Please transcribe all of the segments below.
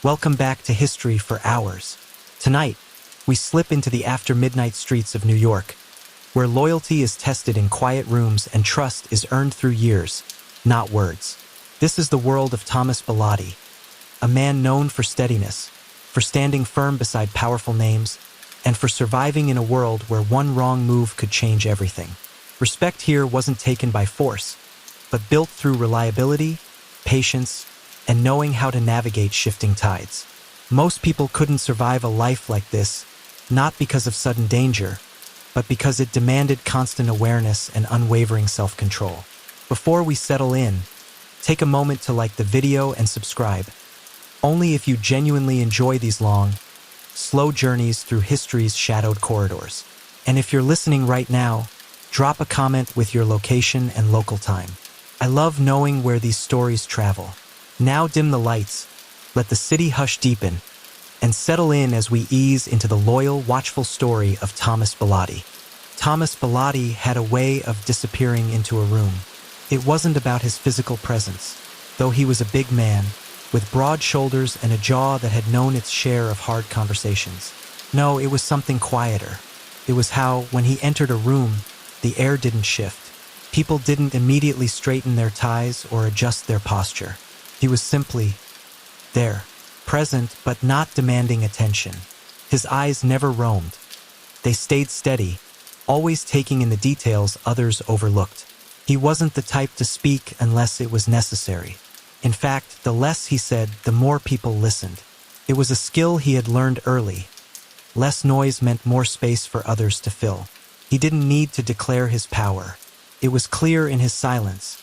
Welcome back to History for Hours. Tonight, we slip into the after-midnight streets of New York, where loyalty is tested in quiet rooms and trust is earned through years, not words. This is the world of Thomas Bilotti, a man known for steadiness, for standing firm beside powerful names, and for surviving in a world where one wrong move could change everything. Respect here wasn't taken by force, but built through reliability, patience, and knowing how to navigate shifting tides. Most people couldn't survive a life like this, not because of sudden danger, but because it demanded constant awareness and unwavering self-control. Before we settle in, take a moment to like the video and subscribe. Only if you genuinely enjoy these long, slow journeys through history's shadowed corridors. And if you're listening right now, drop a comment with your location and local time. I love knowing where these stories travel. Now dim the lights, let the city hush deepen, and settle in as we ease into the loyal, watchful story of Thomas Bilotti. Thomas Bilotti had a way of disappearing into a room. It wasn't about his physical presence, though he was a big man, with broad shoulders and a jaw that had known its share of hard conversations. No, it was something quieter. It was how, when he entered a room, the air didn't shift. People didn't immediately straighten their ties or adjust their posture. He was simply there, present but not demanding attention. His eyes never roamed. They stayed steady, always taking in the details others overlooked. He wasn't the type to speak unless it was necessary. In fact, the less he said, the more people listened. It was a skill he had learned early. Less noise meant more space for others to fill. He didn't need to declare his power. It was clear in his silence,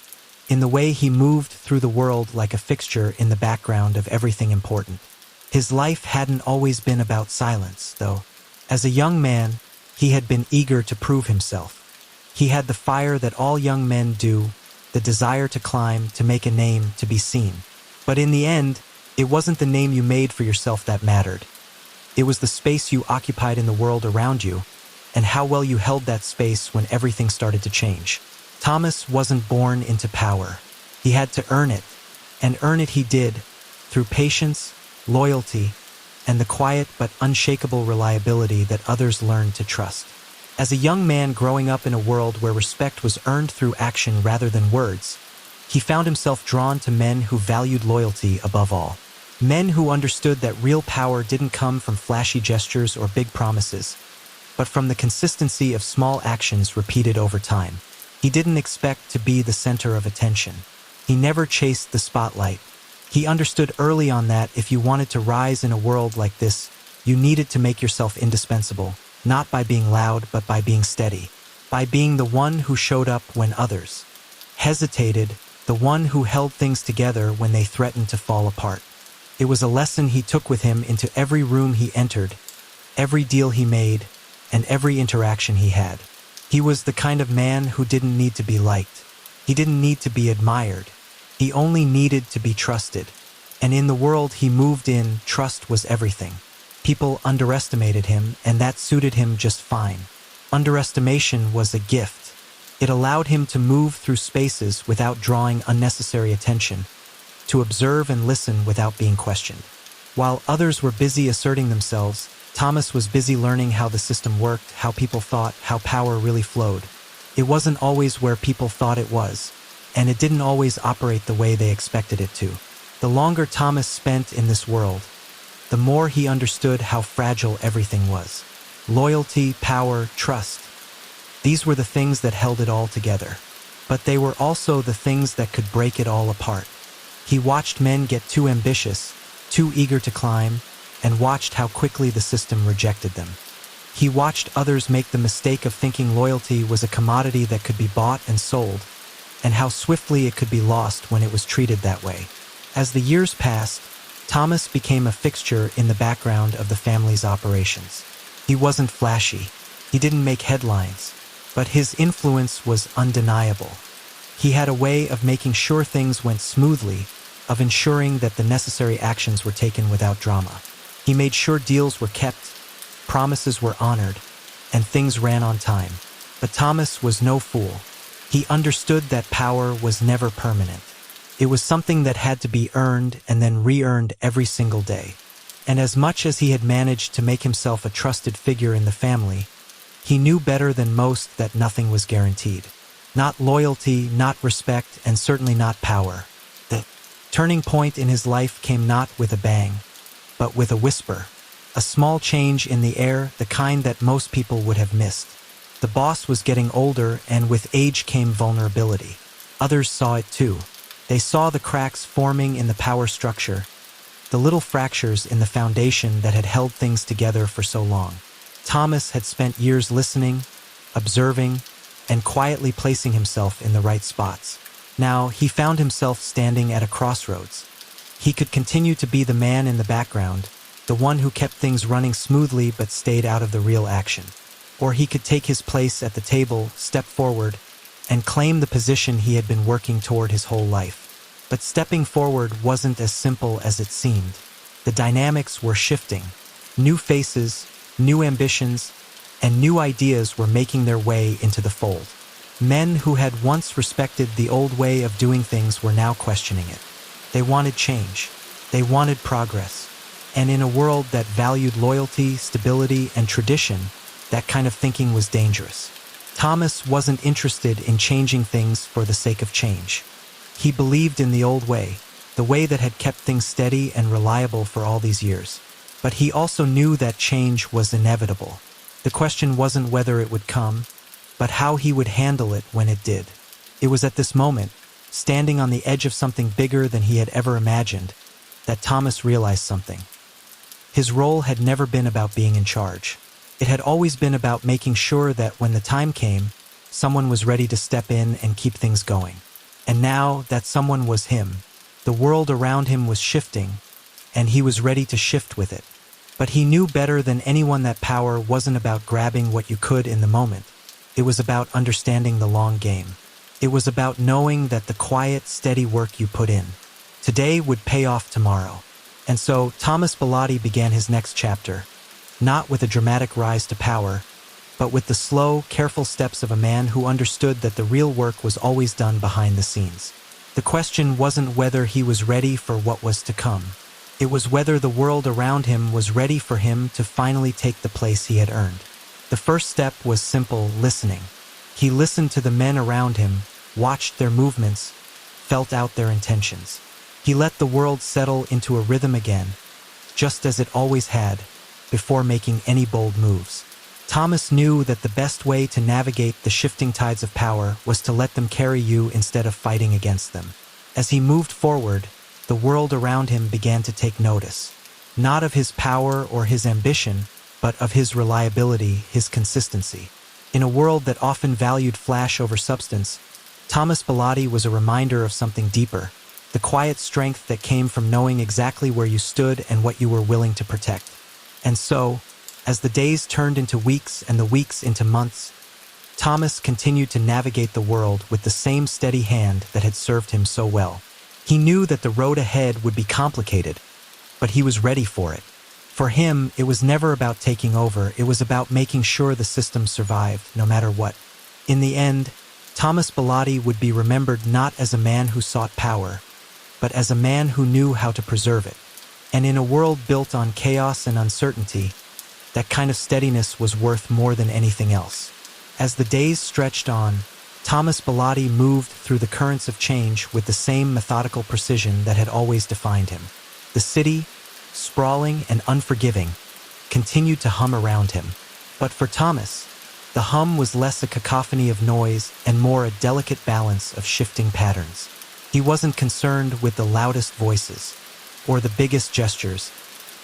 in the way he moved through the world like a fixture in the background of everything important. His life hadn't always been about silence, though. As a young man, he had been eager to prove himself. He had the fire that all young men do, the desire to climb, to make a name, to be seen. But in the end, it wasn't the name you made for yourself that mattered. It was the space you occupied in the world around you, and how well you held that space when everything started to change. Thomas wasn't born into power. He had to earn it, and earn it he did, through patience, loyalty, and the quiet but unshakable reliability that others learned to trust. As a young man growing up in a world where respect was earned through action rather than words, he found himself drawn to men who valued loyalty above all. Men who understood that real power didn't come from flashy gestures or big promises, but from the consistency of small actions repeated over time. He didn't expect to be the center of attention. He never chased the spotlight. He understood early on that if you wanted to rise in a world like this, you needed to make yourself indispensable, not by being loud, but by being steady, by being the one who showed up when others hesitated, the one who held things together when they threatened to fall apart. It was a lesson he took with him into every room he entered, every deal he made, and every interaction he had. He was the kind of man who didn't need to be liked. He didn't need to be admired. He only needed to be trusted. And in the world he moved in, trust was everything. People underestimated him, and that suited him just fine. Underestimation was a gift. It allowed him to move through spaces without drawing unnecessary attention, to observe and listen without being questioned. While others were busy asserting themselves, Thomas was busy learning how the system worked, how people thought, how power really flowed. It wasn't always where people thought it was, and it didn't always operate the way they expected it to. The longer Thomas spent in this world, the more he understood how fragile everything was. Loyalty, power, trust. These were the things that held it all together. But they were also the things that could break it all apart. He watched men get too ambitious, too eager to climb, and watched how quickly the system rejected them. He watched others make the mistake of thinking loyalty was a commodity that could be bought and sold, and how swiftly it could be lost when it was treated that way. As the years passed, Thomas became a fixture in the background of the family's operations. He wasn't flashy. He didn't make headlines, but his influence was undeniable. He had a way of making sure things went smoothly, of ensuring that the necessary actions were taken without drama. He made sure deals were kept, promises were honored, and things ran on time. But Thomas was no fool. He understood that power was never permanent. It was something that had to be earned and then re-earned every single day. And as much as he had managed to make himself a trusted figure in the family, he knew better than most that nothing was guaranteed. Not loyalty, not respect, and certainly not power. The turning point in his life came not with a bang, but with a whisper. A small change in the air, the kind that most people would have missed. The boss was getting older, and with age came vulnerability. Others saw it too. They saw the cracks forming in the power structure, the little fractures in the foundation that had held things together for so long. Thomas had spent years listening, observing, and quietly placing himself in the right spots. Now, he found himself standing at a crossroads. He could continue to be the man in the background, the one who kept things running smoothly but stayed out of the real action. Or he could take his place at the table, step forward, and claim the position he had been working toward his whole life. But stepping forward wasn't as simple as it seemed. The dynamics were shifting. New faces, new ambitions, and new ideas were making their way into the fold. Men who had once respected the old way of doing things were now questioning it. They wanted change. They wanted progress. And in a world that valued loyalty, stability, and tradition, that kind of thinking was dangerous. Thomas wasn't interested in changing things for the sake of change. He believed in the old way, the way that had kept things steady and reliable for all these years. But he also knew that change was inevitable. The question wasn't whether it would come, but how he would handle it when it did. It was at this moment, standing on the edge of something bigger than he had ever imagined, that Thomas realized something. His role had never been about being in charge. It had always been about making sure that when the time came, someone was ready to step in and keep things going. And now that someone was him, the world around him was shifting, and he was ready to shift with it. But he knew better than anyone that power wasn't about grabbing what you could in the moment. It was about understanding the long game. It was about knowing that the quiet, steady work you put in today would pay off tomorrow. And so Thomas Bilotti began his next chapter, not with a dramatic rise to power, but with the slow, careful steps of a man who understood that the real work was always done behind the scenes. The question wasn't whether he was ready for what was to come. It was whether the world around him was ready for him to finally take the place he had earned. The first step was simple listening. He listened to the men around him, watched their movements, felt out their intentions. He let the world settle into a rhythm again, just as it always had, before making any bold moves. Thomas knew that the best way to navigate the shifting tides of power was to let them carry you instead of fighting against them. As he moved forward, the world around him began to take notice, not of his power or his ambition, but of his reliability, his consistency. In a world that often valued flash over substance, Thomas Bilotti was a reminder of something deeper, the quiet strength that came from knowing exactly where you stood and what you were willing to protect. And so, as the days turned into weeks and the weeks into months, Thomas continued to navigate the world with the same steady hand that had served him so well. He knew that the road ahead would be complicated, but he was ready for it. For him, it was never about taking over, it was about making sure the system survived, no matter what. In the end, Thomas Bilotti would be remembered not as a man who sought power, but as a man who knew how to preserve it. And in a world built on chaos and uncertainty, that kind of steadiness was worth more than anything else. As the days stretched on, Thomas Bilotti moved through the currents of change with the same methodical precision that had always defined him. The city, sprawling and unforgiving, continued to hum around him. But for Thomas, the hum was less a cacophony of noise and more a delicate balance of shifting patterns. He wasn't concerned with the loudest voices or the biggest gestures.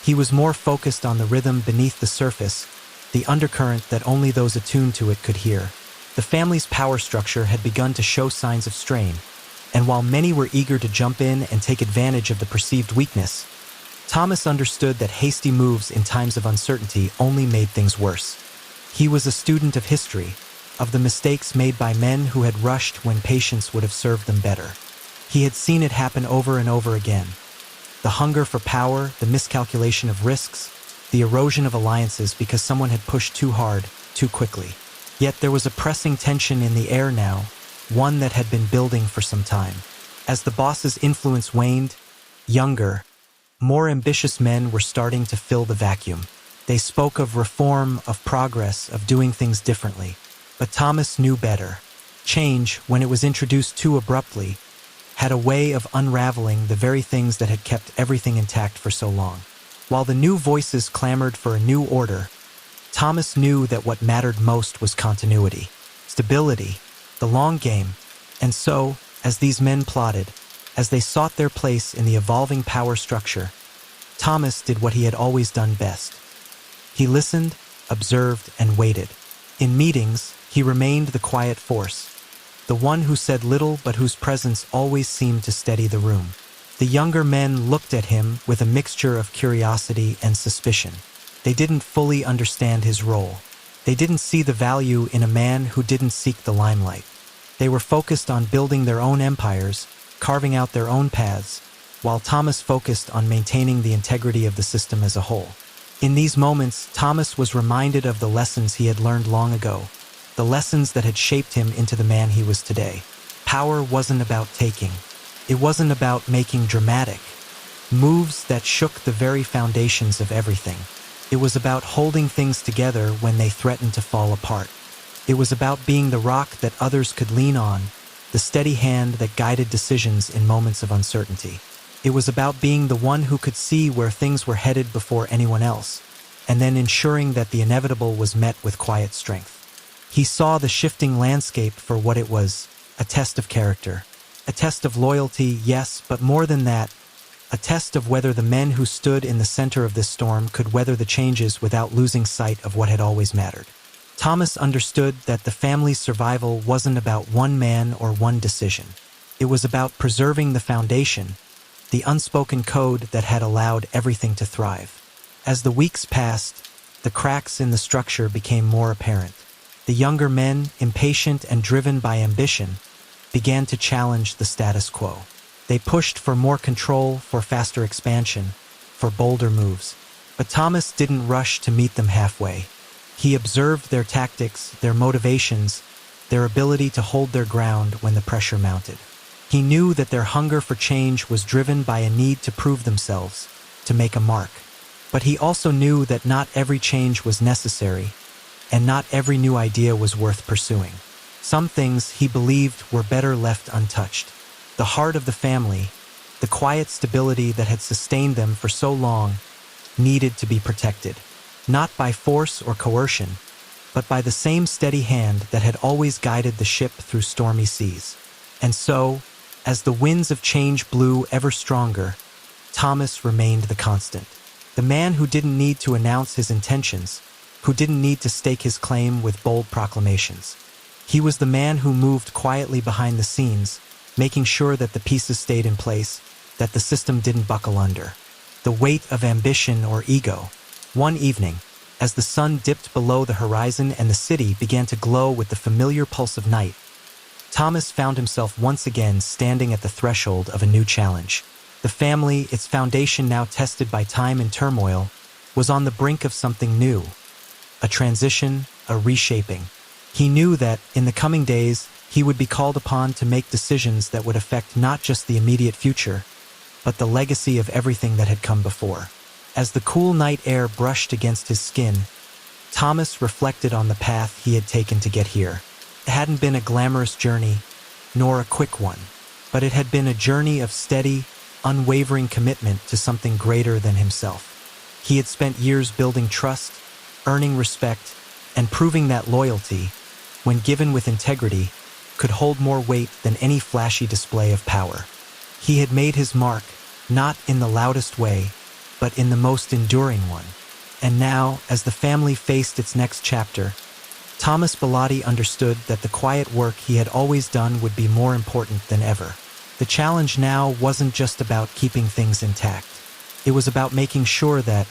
He was more focused on the rhythm beneath the surface, the undercurrent that only those attuned to it could hear. The family's power structure had begun to show signs of strain, and while many were eager to jump in and take advantage of the perceived weakness, Thomas understood that hasty moves in times of uncertainty only made things worse. He was a student of history, of the mistakes made by men who had rushed when patience would have served them better. He had seen it happen over and over again. The hunger for power, the miscalculation of risks, the erosion of alliances because someone had pushed too hard, too quickly. Yet there was a pressing tension in the air now, one that had been building for some time. As the boss's influence waned, younger, more ambitious men were starting to fill the vacuum. They spoke of reform, of progress, of doing things differently. But Thomas knew better. Change, when it was introduced too abruptly, had a way of unraveling the very things that had kept everything intact for so long. While the new voices clamored for a new order, Thomas knew that what mattered most was continuity, stability, the long game. And so, as these men plotted, as they sought their place in the evolving power structure, Thomas did what he had always done best. He listened, observed, and waited. In meetings, he remained the quiet force, the one who said little but whose presence always seemed to steady the room. The younger men looked at him with a mixture of curiosity and suspicion. They didn't fully understand his role. They didn't see the value in a man who didn't seek the limelight. They were focused on building their own empires, carving out their own paths, while Thomas focused on maintaining the integrity of the system as a whole. In these moments, Thomas was reminded of the lessons he had learned long ago, the lessons that had shaped him into the man he was today. Power wasn't about taking. It wasn't about making dramatic moves that shook the very foundations of everything. It was about holding things together when they threatened to fall apart. It was about being the rock that others could lean on, the steady hand that guided decisions in moments of uncertainty. It was about being the one who could see where things were headed before anyone else, and then ensuring that the inevitable was met with quiet strength. He saw the shifting landscape for what it was, a test of character. A test of loyalty, yes, but more than that, a test of whether the men who stood in the center of this storm could weather the changes without losing sight of what had always mattered. Thomas understood that the family's survival wasn't about one man or one decision. It was about preserving the foundation, the unspoken code that had allowed everything to thrive. As the weeks passed, the cracks in the structure became more apparent. The younger men, impatient and driven by ambition, began to challenge the status quo. They pushed for more control, for faster expansion, for bolder moves. But Thomas didn't rush to meet them halfway. He observed their tactics, their motivations, their ability to hold their ground when the pressure mounted. He knew that their hunger for change was driven by a need to prove themselves, to make a mark. But he also knew that not every change was necessary, and not every new idea was worth pursuing. Some things, he believed, were better left untouched. The heart of the family, the quiet stability that had sustained them for so long, needed to be protected, not by force or coercion, but by the same steady hand that had always guided the ship through stormy seas. And so, as the winds of change blew ever stronger, Thomas remained the constant. The man who didn't need to announce his intentions, who didn't need to stake his claim with bold proclamations. He was the man who moved quietly behind the scenes, making sure that the pieces stayed in place, that the system didn't buckle under. The weight of ambition or ego. One evening, as the sun dipped below the horizon and the city began to glow with the familiar pulse of night, Thomas found himself once again standing at the threshold of a new challenge. The family, its foundation now tested by time and turmoil, was on the brink of something new. A transition, a reshaping. He knew that, in the coming days, he would be called upon to make decisions that would affect not just the immediate future, but the legacy of everything that had come before. As the cool night air brushed against his skin, Thomas reflected on the path he had taken to get here. It hadn't been a glamorous journey, nor a quick one, but it had been a journey of steady, unwavering commitment to something greater than himself. He had spent years building trust, earning respect, and proving that loyalty, when given with integrity, could hold more weight than any flashy display of power. He had made his mark, not in the loudest way, but in the most enduring one. And now, as the family faced its next chapter, Thomas Bilotti understood that the quiet work he had always done would be more important than ever. The challenge now wasn't just about keeping things intact. It was about making sure that,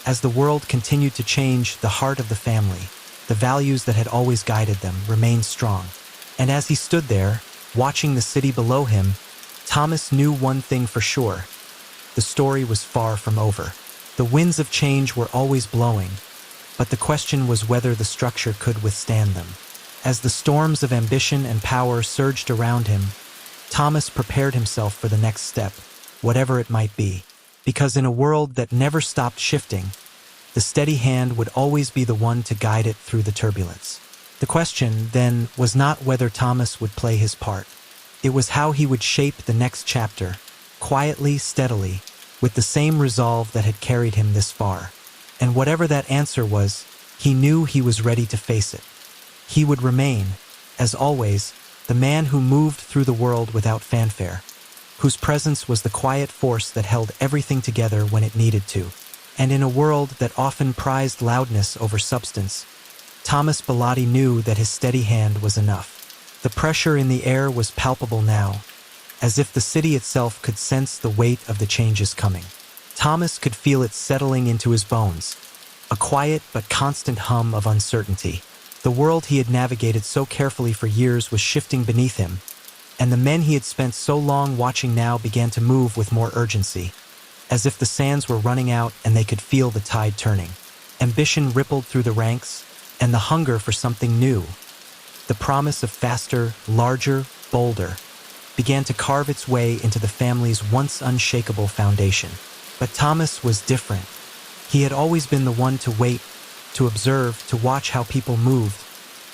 as the world continued to change, the heart of the family, the values that had always guided them, remained strong. And as he stood there, watching the city below him, Thomas knew one thing for sure. The story was far from over. The winds of change were always blowing, but the question was whether the structure could withstand them. As the storms of ambition and power surged around him, Thomas prepared himself for the next step, whatever it might be, because in a world that never stopped shifting, the steady hand would always be the one to guide it through the turbulence. The question, then, was not whether Thomas would play his part. It was how he would shape the next chapter, quietly, steadily, with the same resolve that had carried him this far. And whatever that answer was, he knew he was ready to face it. He would remain, as always, the man who moved through the world without fanfare, whose presence was the quiet force that held everything together when it needed to. And in a world that often prized loudness over substance, Thomas Bilotti knew that his steady hand was enough. The pressure in the air was palpable now, as if the city itself could sense the weight of the changes coming. Thomas could feel it settling into his bones, a quiet but constant hum of uncertainty. The world he had navigated so carefully for years was shifting beneath him, and the men he had spent so long watching now began to move with more urgency, as if the sands were running out and they could feel the tide turning. Ambition rippled through the ranks, and the hunger for something new, the promise of faster, larger, bolder, began to carve its way into the family's once unshakable foundation. But Thomas was different. He had always been the one to wait, to observe, to watch how people moved,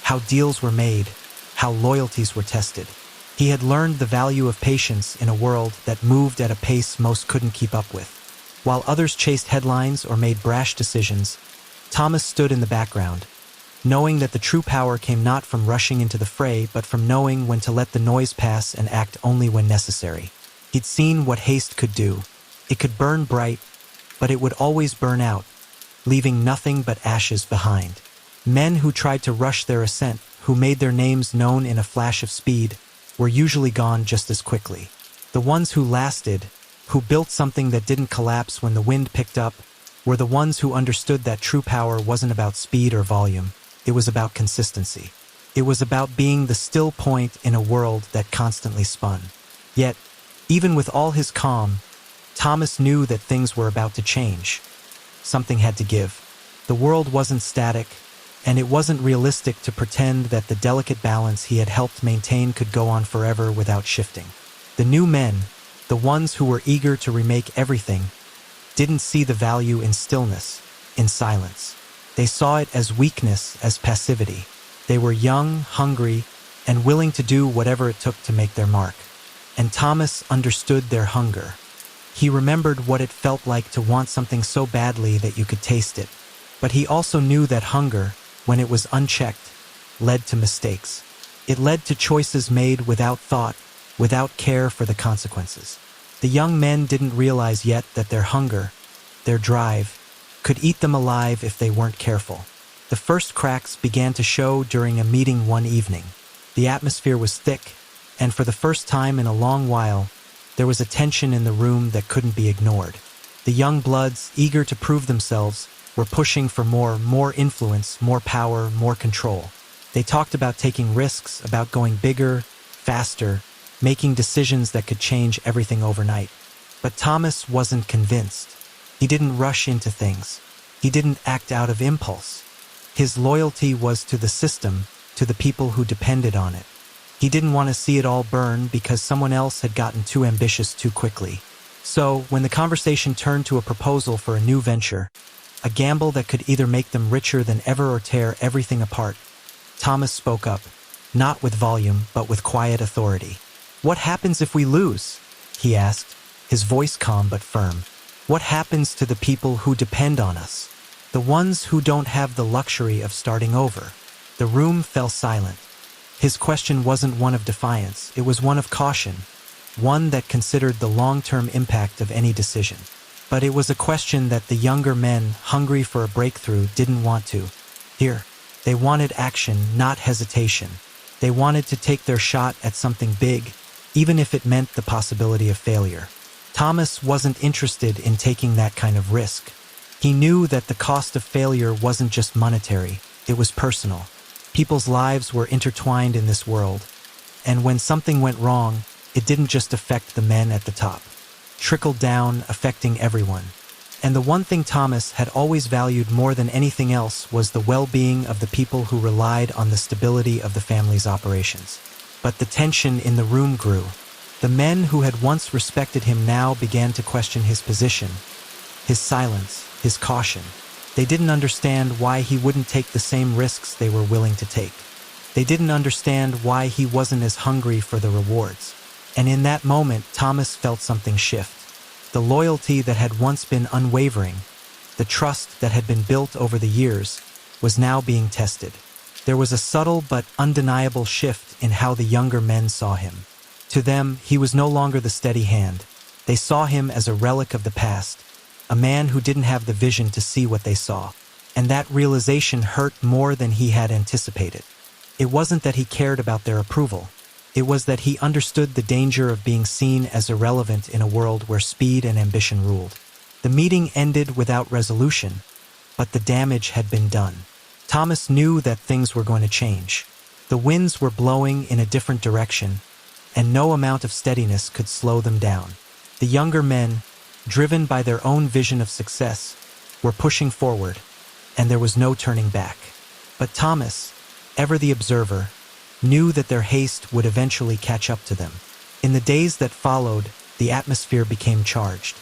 how deals were made, how loyalties were tested. He had learned the value of patience in a world that moved at a pace most couldn't keep up with. While others chased headlines or made brash decisions, Thomas stood in the background, knowing that the true power came not from rushing into the fray, but from knowing when to let the noise pass and act only when necessary. He'd seen what haste could do. It could burn bright, but it would always burn out, leaving nothing but ashes behind. Men who tried to rush their ascent, who made their names known in a flash of speed, were usually gone just as quickly. The ones who lasted, who built something that didn't collapse when the wind picked up, were the ones who understood that true power wasn't about speed or volume. It was about consistency. It was about being the still point in a world that constantly spun. Yet, even with all his calm, Thomas knew that things were about to change. Something had to give. The world wasn't static, and it wasn't realistic to pretend that the delicate balance he had helped maintain could go on forever without shifting. The new men, the ones who were eager to remake everything, didn't see the value in stillness, in silence. They saw it as weakness, as passivity. They were young, hungry, and willing to do whatever it took to make their mark. And Thomas understood their hunger. He remembered what it felt like to want something so badly that you could taste it. But he also knew that hunger, when it was unchecked, led to mistakes. It led to choices made without thought, without care for the consequences. The young men didn't realize yet that their hunger, their drive, could eat them alive if they weren't careful. The first cracks began to show during a meeting one evening. The atmosphere was thick, and for the first time in a long while, there was a tension in the room that couldn't be ignored. The young bloods, eager to prove themselves, were pushing for more influence, more power, more control. They talked about taking risks, about going bigger, faster, making decisions that could change everything overnight. But Thomas wasn't convinced. He didn't rush into things. He didn't act out of impulse. His loyalty was to the system, to the people who depended on it. He didn't want to see it all burn because someone else had gotten too ambitious too quickly. So, when the conversation turned to a proposal for a new venture, a gamble that could either make them richer than ever or tear everything apart, Thomas spoke up, not with volume, but with quiet authority. "What happens if we lose?" he asked, his voice calm but firm. "What happens to the people who depend on us? The ones who don't have the luxury of starting over?" The room fell silent. His question wasn't one of defiance, it was one of caution, one that considered the long-term impact of any decision. But it was a question that the younger men, hungry for a breakthrough, didn't want to hear. They wanted action, not hesitation. They wanted to take their shot at something big, even if it meant the possibility of failure. Thomas wasn't interested in taking that kind of risk. He knew that the cost of failure wasn't just monetary, it was personal. People's lives were intertwined in this world, and when something went wrong, it didn't just affect the men at the top. It trickled down, affecting everyone. And the one thing Thomas had always valued more than anything else was the well-being of the people who relied on the stability of the family's operations. But the tension in the room grew. The men who had once respected him now began to question his position, his silence, his caution. They didn't understand why he wouldn't take the same risks they were willing to take. They didn't understand why he wasn't as hungry for the rewards. And in that moment, Thomas felt something shift. The loyalty that had once been unwavering, the trust that had been built over the years, was now being tested. There was a subtle but undeniable shift in how the younger men saw him. To them, he was no longer the steady hand. They saw him as a relic of the past, a man who didn't have the vision to see what they saw. And that realization hurt more than he had anticipated. It wasn't that he cared about their approval. It was that he understood the danger of being seen as irrelevant in a world where speed and ambition ruled. The meeting ended without resolution, but the damage had been done. Thomas knew that things were going to change. The winds were blowing in a different direction, and no amount of steadiness could slow them down. The younger men, driven by their own vision of success, were pushing forward, and there was no turning back. But Thomas, ever the observer, knew that their haste would eventually catch up to them. In the days that followed, the atmosphere became charged.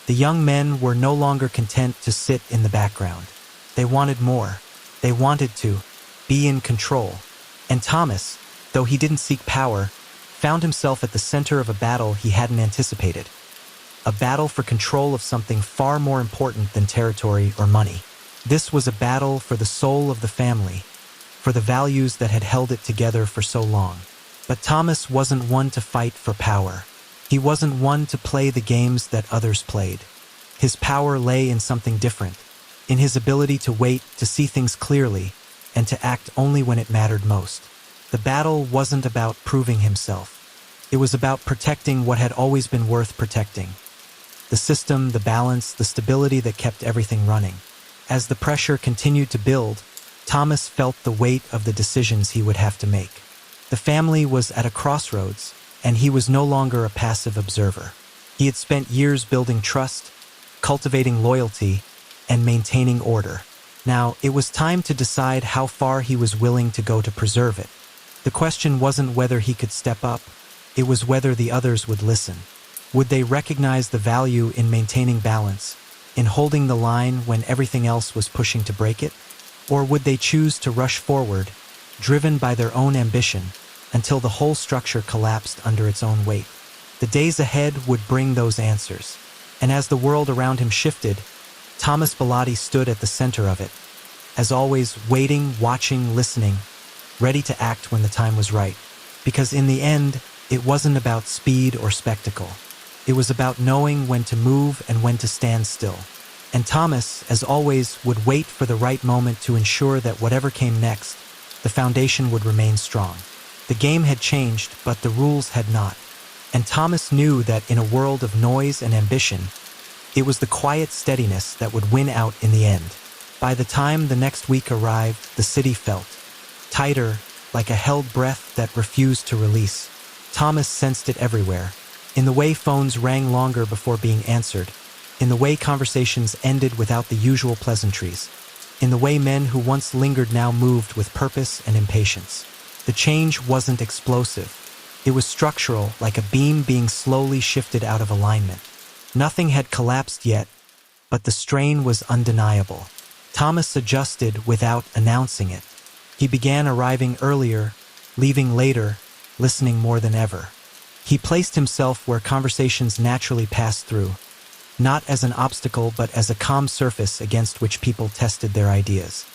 The young men were no longer content to sit in the background. They wanted more. They wanted to be in control. And Thomas, though he didn't seek power, found himself at the center of a battle he hadn't anticipated. A battle for control of something far more important than territory or money. This was a battle for the soul of the family, for the values that had held it together for so long. But Thomas wasn't one to fight for power. He wasn't one to play the games that others played. His power lay in something different, in his ability to wait, to see things clearly, and to act only when it mattered most. The battle wasn't about proving himself. It was about protecting what had always been worth protecting. The system, the balance, the stability that kept everything running. As the pressure continued to build, Thomas felt the weight of the decisions he would have to make. The family was at a crossroads, and he was no longer a passive observer. He had spent years building trust, cultivating loyalty, and maintaining order. Now, it was time to decide how far he was willing to go to preserve it. The question wasn't whether he could step up, it was whether the others would listen. Would they recognize the value in maintaining balance, in holding the line when everything else was pushing to break it? Or would they choose to rush forward, driven by their own ambition, until the whole structure collapsed under its own weight? The days ahead would bring those answers. And as the world around him shifted, Thomas Bilotti stood at the center of it. As always, waiting, watching, listening, ready to act when the time was right. Because in the end, it wasn't about speed or spectacle. It was about knowing when to move and when to stand still. And Thomas, as always, would wait for the right moment to ensure that whatever came next, the foundation would remain strong. The game had changed, but the rules had not. And Thomas knew that in a world of noise and ambition, it was the quiet steadiness that would win out in the end. By the time the next week arrived, the city felt tighter, like a held breath that refused to release. Thomas sensed it everywhere, in the way phones rang longer before being answered, in the way conversations ended without the usual pleasantries, in the way men who once lingered now moved with purpose and impatience. The change wasn't explosive. It was structural, like a beam being slowly shifted out of alignment. Nothing had collapsed yet, but the strain was undeniable. Thomas adjusted without announcing it. He began arriving earlier, leaving later, listening more than ever. He placed himself where conversations naturally passed through, not as an obstacle but as a calm surface against which people tested their ideas.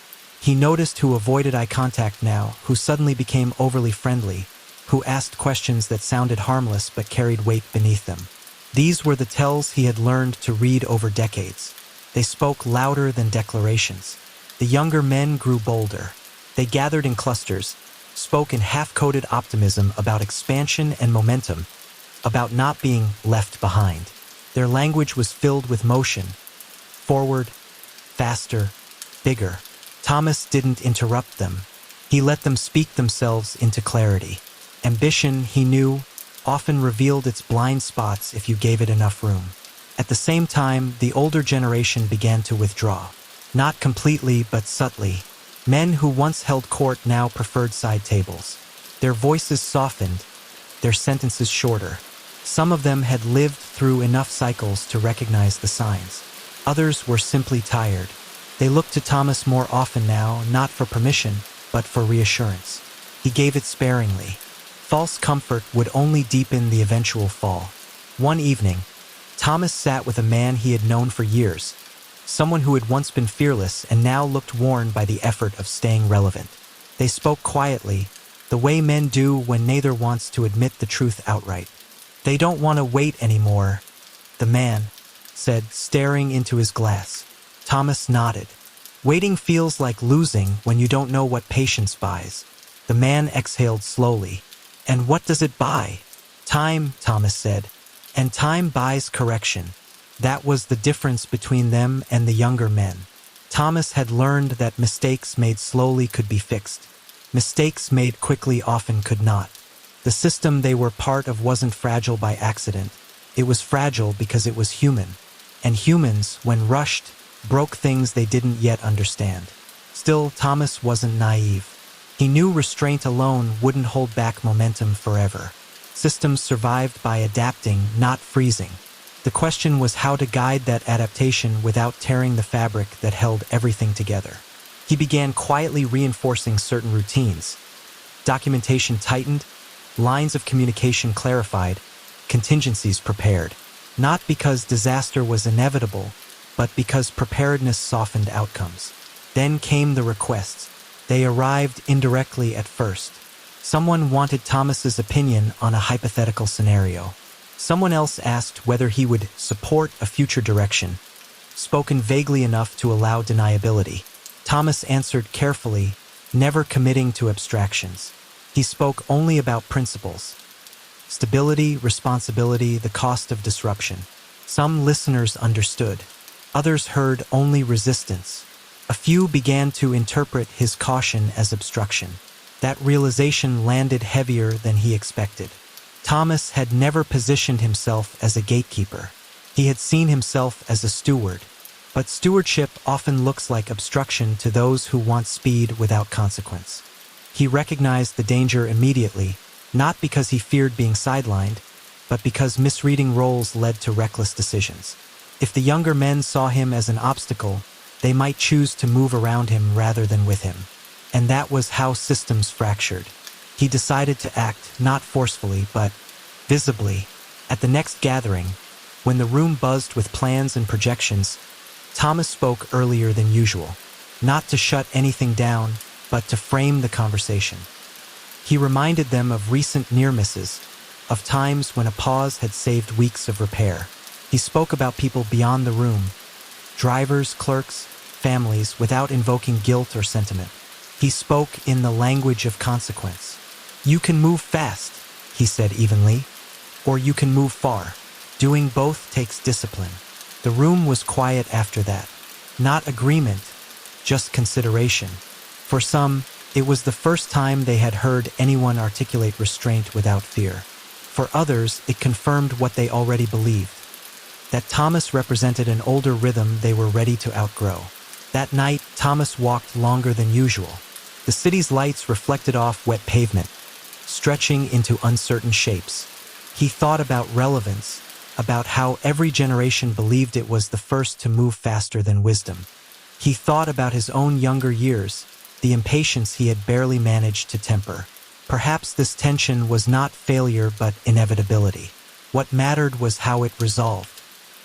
He noticed who avoided eye contact now, who suddenly became overly friendly, who asked questions that sounded harmless but carried weight beneath them. These were the tells he had learned to read over decades. They spoke louder than declarations. The younger men grew bolder. They gathered in clusters, spoke in half-coded optimism about expansion and momentum, about not being left behind. Their language was filled with motion. Forward, faster, bigger. Thomas didn't interrupt them. He let them speak themselves into clarity. Ambition, he knew, often revealed its blind spots if you gave it enough room. At the same time, the older generation began to withdraw. Not completely, but subtly. Men who once held court now preferred side tables. Their voices softened, their sentences shorter. Some of them had lived through enough cycles to recognize the signs. Others were simply tired. They looked to Thomas more often now, not for permission, but for reassurance. He gave it sparingly. False comfort would only deepen the eventual fall. One evening, Thomas sat with a man he had known for years, someone who had once been fearless and now looked worn by the effort of staying relevant. They spoke quietly, the way men do when neither wants to admit the truth outright. "They don't want to wait anymore," the man said, staring into his glass. Thomas nodded. "Waiting feels like losing when you don't know what patience buys." The man exhaled slowly. "And what does it buy?" "Time," Thomas said. "And time buys correction." That was the difference between them and the younger men. Thomas had learned that mistakes made slowly could be fixed. Mistakes made quickly often could not. The system they were part of wasn't fragile by accident. It was fragile because it was human. And humans, when rushed, broke things they didn't yet understand. Still, Thomas wasn't naive. He knew restraint alone wouldn't hold back momentum forever. Systems survived by adapting, not freezing. The question was how to guide that adaptation without tearing the fabric that held everything together. He began quietly reinforcing certain routines. Documentation tightened, lines of communication clarified, contingencies prepared. Not because disaster was inevitable, but because preparedness softened outcomes. Then came the requests. They arrived indirectly at first. Someone wanted Thomas's opinion on a hypothetical scenario. Someone else asked whether he would support a future direction, spoken vaguely enough to allow deniability. Thomas answered carefully, never committing to abstractions. He spoke only about principles. Stability, responsibility, the cost of disruption. Some listeners understood. Others heard only resistance. A few began to interpret his caution as obstruction. That realization landed heavier than he expected. Thomas had never positioned himself as a gatekeeper. He had seen himself as a steward. But stewardship often looks like obstruction to those who want speed without consequence. He recognized the danger immediately, not because he feared being sidelined, but because misreading roles led to reckless decisions. If the younger men saw him as an obstacle, they might choose to move around him rather than with him. And that was how systems fractured. He decided to act, not forcefully, but visibly. At the next gathering, when the room buzzed with plans and projections, Thomas spoke earlier than usual, not to shut anything down, but to frame the conversation. He reminded them of recent near-misses, of times when a pause had saved weeks of repair. He spoke about people beyond the room, drivers, clerks, families, without invoking guilt or sentiment. He spoke in the language of consequence. "You can move fast," he said evenly, "or you can move far. Doing both takes discipline." The room was quiet after that. Not agreement, just consideration. For some, it was the first time they had heard anyone articulate restraint without fear. For others, it confirmed what they already believed, that Thomas represented an older rhythm they were ready to outgrow. That night, Thomas walked longer than usual. The city's lights reflected off wet pavement, stretching into uncertain shapes. He thought about relevance, about how every generation believed it was the first to move faster than wisdom. He thought about his own younger years, the impatience he had barely managed to temper. Perhaps this tension was not failure but inevitability. What mattered was how it resolved.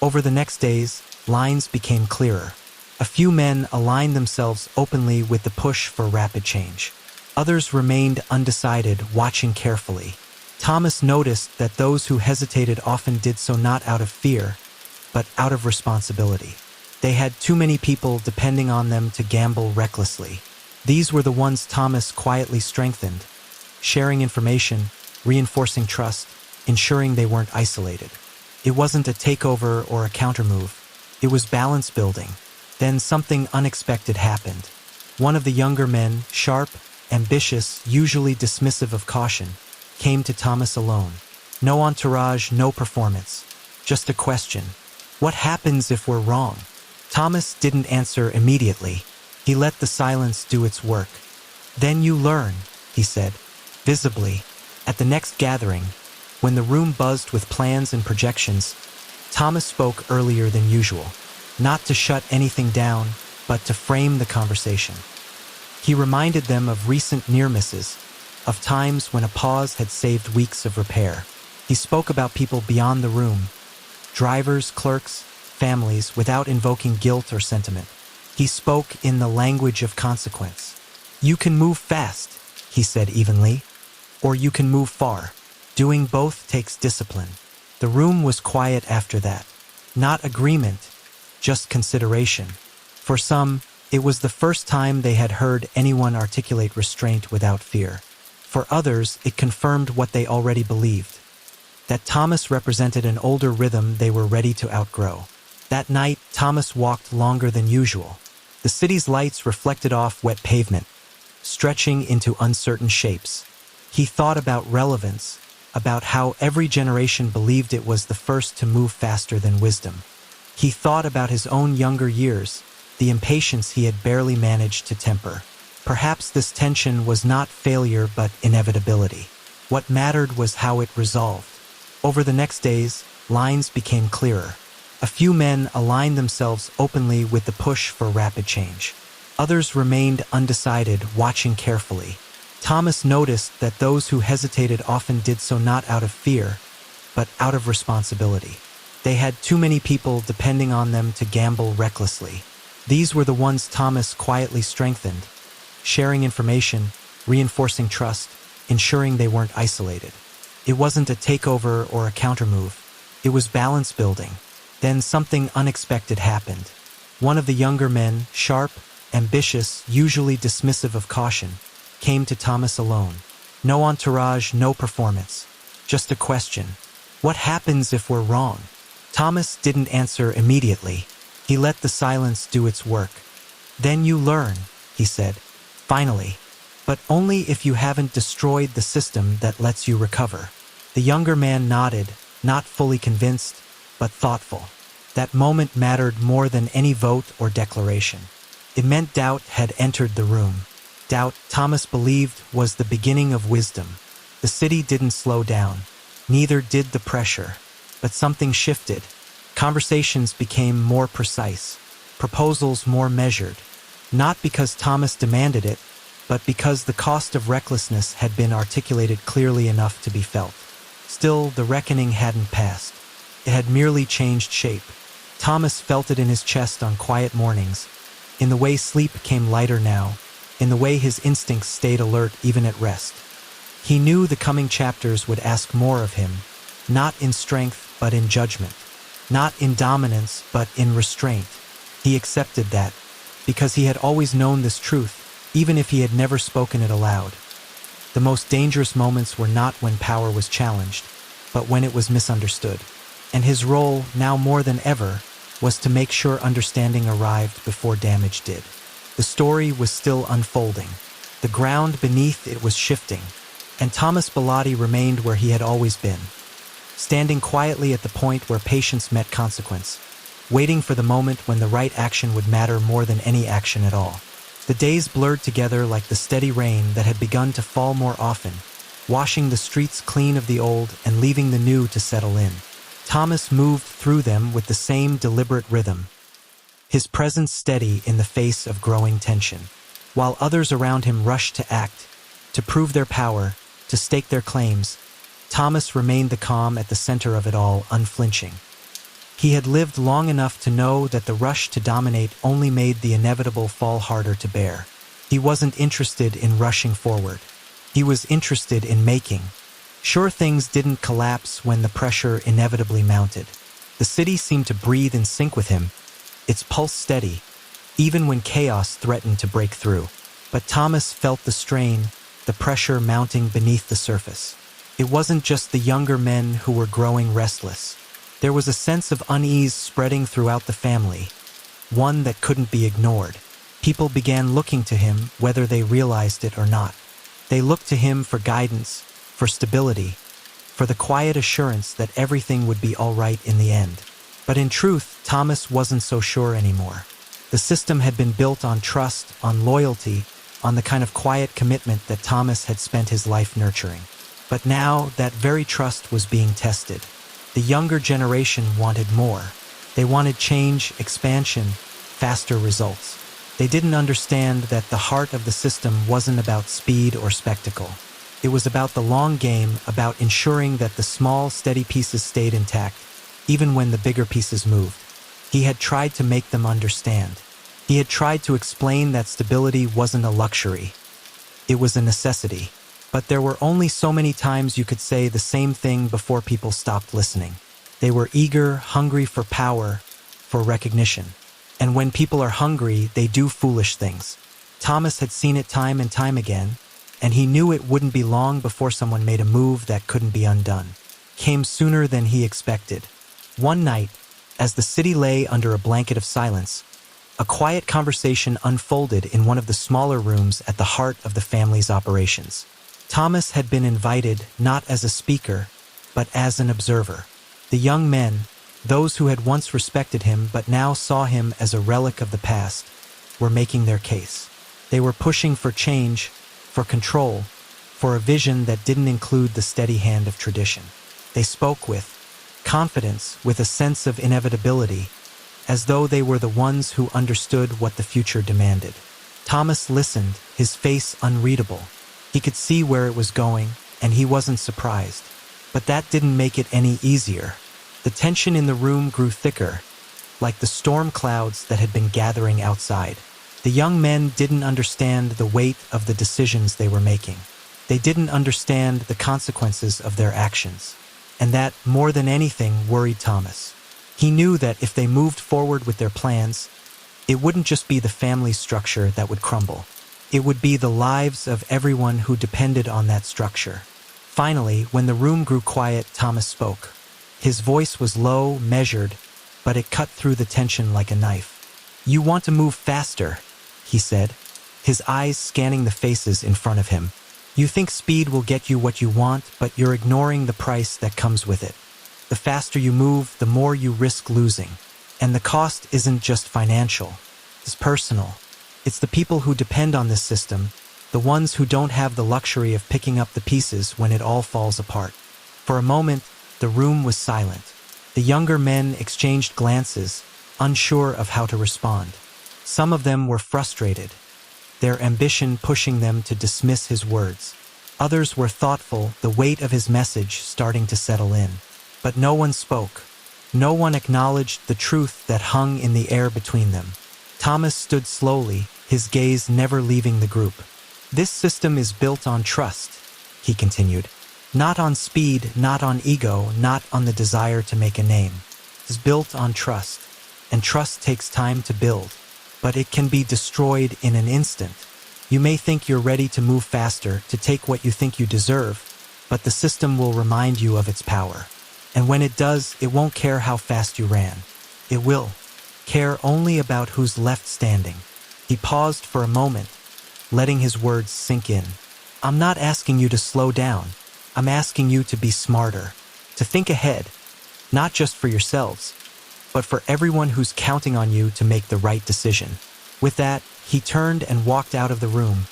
Over the next days, lines became clearer. A few men aligned themselves openly with the push for rapid change. Others remained undecided, watching carefully. Thomas noticed that those who hesitated often did so not out of fear, but out of responsibility. They had too many people depending on them to gamble recklessly. These were the ones Thomas quietly strengthened, sharing information, reinforcing trust, ensuring they weren't isolated. It wasn't a takeover or a countermove. It was balance building. Then something unexpected happened. One of the younger men, sharp, ambitious, usually dismissive of caution, came to Thomas alone. No entourage, no performance. Just a question. What happens if we're wrong? Thomas didn't answer immediately. He let the silence do its work. Then you learn, he said, visibly. At the next gathering, When the room buzzed with plans and projections, Thomas spoke earlier than usual, not to shut anything down, but to frame the conversation. He reminded them of recent near misses, of times when a pause had saved weeks of repair. He spoke about people beyond the room, drivers, clerks, families, without invoking guilt or sentiment. He spoke in the language of consequence. You can move fast, he said evenly, or you can move far. Doing both takes discipline. The room was quiet after that. Not agreement, just consideration. For some, it was the first time they had heard anyone articulate restraint without fear. For others, it confirmed what they already believed, that Thomas represented an older rhythm they were ready to outgrow. That night, Thomas walked longer than usual. The city's lights reflected off wet pavement, stretching into uncertain shapes. He thought about relevance, about how every generation believed it was the first to move faster than wisdom. He thought about his own younger years, the impatience he had barely managed to temper. Perhaps this tension was not failure but inevitability. What mattered was how it resolved. Over the next days, lines became clearer. A few men aligned themselves openly with the push for rapid change. Others remained undecided, watching carefully. Thomas noticed that those who hesitated often did so not out of fear, but out of responsibility. They had too many people depending on them to gamble recklessly. These were the ones Thomas quietly strengthened, sharing information, reinforcing trust, ensuring they weren't isolated. It wasn't a takeover or a countermove. It was balance building. Then something unexpected happened. One of the younger men, sharp, ambitious, usually dismissive of caution, came to Thomas alone. No entourage, no performance. Just a question. What happens if we're wrong? Thomas didn't answer immediately. He let the silence do its work. Then you learn, he said, finally. But only if you haven't destroyed the system that lets you recover. The younger man nodded, not fully convinced, but thoughtful. That moment mattered more than any vote or declaration. It meant doubt had entered the room. Doubt, Thomas believed, was the beginning of wisdom. The city didn't slow down. Neither did the pressure. But something shifted. Conversations became more precise. Proposals more measured. Not because Thomas demanded it, but because the cost of recklessness had been articulated clearly enough to be felt. Still, the reckoning hadn't passed. It had merely changed shape. Thomas felt it in his chest on quiet mornings, in the way sleep came lighter now, in the way his instincts stayed alert even at rest. He knew the coming chapters would ask more of him, not in strength but in judgment, not in dominance but in restraint. He accepted that, because he had always known this truth, even if he had never spoken it aloud. The most dangerous moments were not when power was challenged, but when it was misunderstood. And his role, now more than ever, was to make sure understanding arrived before damage did. The story was still unfolding. The ground beneath it was shifting, and Thomas Bilotti remained where he had always been, standing quietly at the point where patience met consequence, waiting for the moment when the right action would matter more than any action at all. The days blurred together like the steady rain that had begun to fall more often, washing the streets clean of the old and leaving the new to settle in. Thomas moved through them with the same deliberate rhythm, his presence steady in the face of growing tension. While others around him rushed to act, to prove their power, to stake their claims, Thomas remained the calm at the center of it all, unflinching. He had lived long enough to know that the rush to dominate only made the inevitable fall harder to bear. He wasn't interested in rushing forward. He was interested in making. Sure, things didn't collapse when the pressure inevitably mounted. The city seemed to breathe in sync with him, its pulse steady, even when chaos threatened to break through. But Thomas felt the strain, the pressure mounting beneath the surface. It wasn't just the younger men who were growing restless. There was a sense of unease spreading throughout the family, one that couldn't be ignored. People began looking to him, whether they realized it or not. They looked to him for guidance, for stability, for the quiet assurance that everything would be all right in the end. But in truth, Thomas wasn't so sure anymore. The system had been built on trust, on loyalty, on the kind of quiet commitment that Thomas had spent his life nurturing. But now that very trust was being tested. The younger generation wanted more. They wanted change, expansion, faster results. They didn't understand that the heart of the system wasn't about speed or spectacle. It was about the long game, about ensuring that the small, steady pieces stayed intact, even when the bigger pieces moved. He had tried to make them understand. He had tried to explain that stability wasn't a luxury. It was a necessity. But there were only so many times you could say the same thing before people stopped listening. They were eager, hungry for power, for recognition. And when people are hungry, they do foolish things. Thomas had seen it time and time again, and he knew it wouldn't be long before someone made a move that couldn't be undone. Came sooner than he expected. One night, as the city lay under a blanket of silence, a quiet conversation unfolded in one of the smaller rooms at the heart of the family's operations. Thomas had been invited not as a speaker, but as an observer. The young men, those who had once respected him but now saw him as a relic of the past, were making their case. They were pushing for change, for control, for a vision that didn't include the steady hand of tradition. They spoke with confidence, with a sense of inevitability, as though they were the ones who understood what the future demanded. Thomas listened, his face unreadable. He could see where it was going, and he wasn't surprised. But that didn't make it any easier. The tension in the room grew thicker, like the storm clouds that had been gathering outside. The young men didn't understand the weight of the decisions they were making. They didn't understand the consequences of their actions. And that, more than anything, worried Thomas. He knew that if they moved forward with their plans, it wouldn't just be the family structure that would crumble. It would be the lives of everyone who depended on that structure. Finally, when the room grew quiet, Thomas spoke. His voice was low, measured, but it cut through the tension like a knife. "You want to move faster," he said, his eyes scanning the faces in front of him. "You think speed will get you what you want, but you're ignoring the price that comes with it. The faster you move, the more you risk losing. And the cost isn't just financial. It's personal. It's the people who depend on this system, the ones who don't have the luxury of picking up the pieces when it all falls apart." For a moment, the room was silent. The younger men exchanged glances, unsure of how to respond. Some of them were frustrated, their ambition pushing them to dismiss his words. Others were thoughtful, the weight of his message starting to settle in. But no one spoke. No one acknowledged the truth that hung in the air between them. Thomas stood slowly, his gaze never leaving the group. "This system is built on trust," he continued. "Not on speed, not on ego, not on the desire to make a name. It's built on trust. And trust takes time to build. But it can be destroyed in an instant. You may think you're ready to move faster, to take what you think you deserve, but the system will remind you of its power. And when it does, it won't care how fast you ran. It will care only about who's left standing." He paused for a moment, letting his words sink in. "I'm not asking you to slow down. I'm asking you to be smarter, to think ahead, not just for yourselves, but for everyone who's counting on you to make the right decision." With that, he turned and walked out of the room,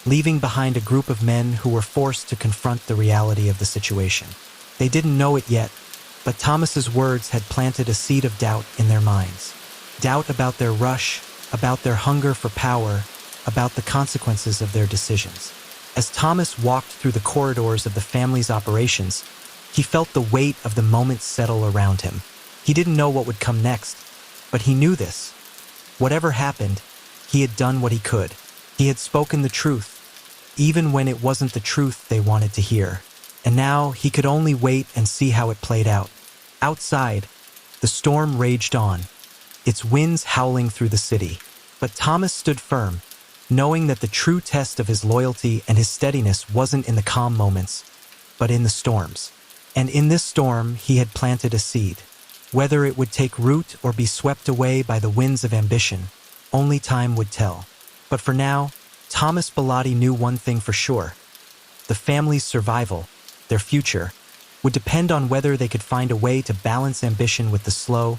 leaving behind a group of men who were forced to confront the reality of the situation. They didn't know it yet, but Thomas's words had planted a seed of doubt in their minds. Doubt about their rush, about their hunger for power, about the consequences of their decisions. As Thomas walked through the corridors of the family's operations, he felt the weight of the moment settle around him. He didn't know what would come next, but he knew this. Whatever happened, he had done what he could. He had spoken the truth, even when it wasn't the truth they wanted to hear. And now he could only wait and see how it played out. Outside, the storm raged on, its winds howling through the city. But Thomas stood firm, knowing that the true test of his loyalty and his steadiness wasn't in the calm moments, but in the storms. And in this storm, he had planted a seed. Whether it would take root or be swept away by the winds of ambition, only time would tell. But for now, Thomas Bilotti knew one thing for sure. The family's survival, their future, would depend on whether they could find a way to balance ambition with the slow,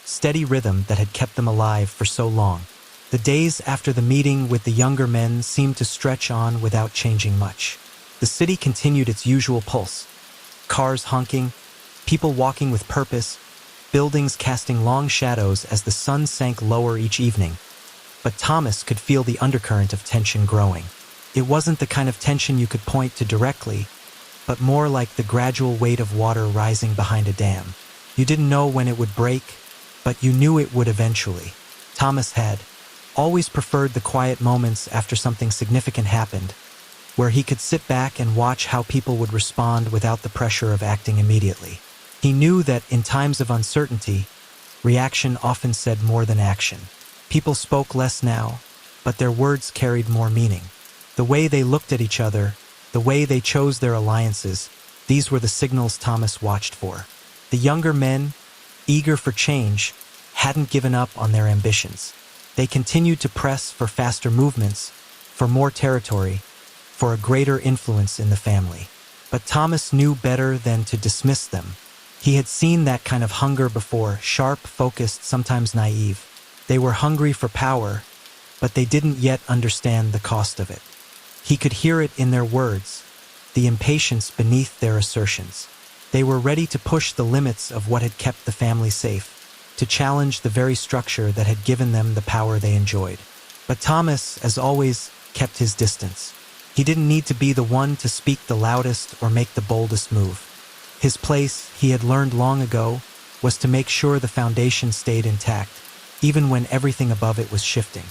steady rhythm that had kept them alive for so long. The days after the meeting with the younger men seemed to stretch on without changing much. The city continued its usual pulse. Cars honking, people walking with purpose, buildings casting long shadows as the sun sank lower each evening. But Thomas could feel the undercurrent of tension growing. It wasn't the kind of tension you could point to directly, but more like the gradual weight of water rising behind a dam. You didn't know when it would break, but you knew it would eventually. Thomas had always preferred the quiet moments after something significant happened, where he could sit back and watch how people would respond without the pressure of acting immediately. He knew that in times of uncertainty, reaction often said more than action. People spoke less now, but their words carried more meaning. The way they looked at each other, the way they chose their alliances, these were the signals Thomas watched for. The younger men, eager for change, hadn't given up on their ambitions. They continued to press for faster movements, for more territory, for a greater influence in the family. But Thomas knew better than to dismiss them. He had seen that kind of hunger before, sharp, focused, sometimes naive. They were hungry for power, but they didn't yet understand the cost of it. He could hear it in their words, the impatience beneath their assertions. They were ready to push the limits of what had kept the family safe, to challenge the very structure that had given them the power they enjoyed. But Thomas, as always, kept his distance. He didn't need to be the one to speak the loudest or make the boldest move. His place, he had learned long ago, was to make sure the foundation stayed intact, even when everything above it was shifting.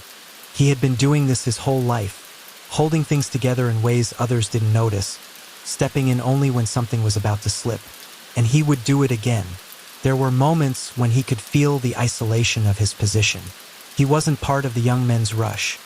He had been doing this his whole life, holding things together in ways others didn't notice, stepping in only when something was about to slip. And he would do it again. There were moments when he could feel the isolation of his position. He wasn't part of the young men's rush,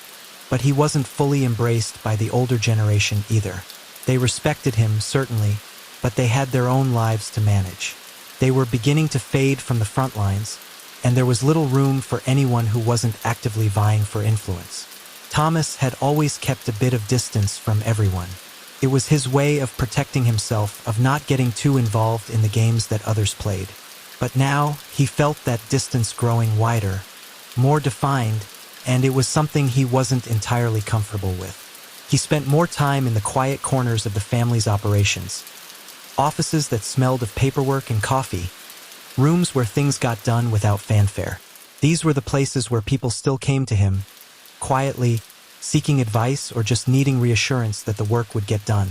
but he wasn't fully embraced by the older generation either. They respected him, certainly, but they had their own lives to manage. They were beginning to fade from the front lines, and there was little room for anyone who wasn't actively vying for influence. Thomas had always kept a bit of distance from everyone. It was his way of protecting himself, of not getting too involved in the games that others played. But now, he felt that distance growing wider, more defined, and it was something he wasn't entirely comfortable with. He spent more time in the quiet corners of the family's operations. Offices that smelled of paperwork and coffee. Rooms where things got done without fanfare. These were the places where people still came to him, quietly, seeking advice or just needing reassurance that the work would get done,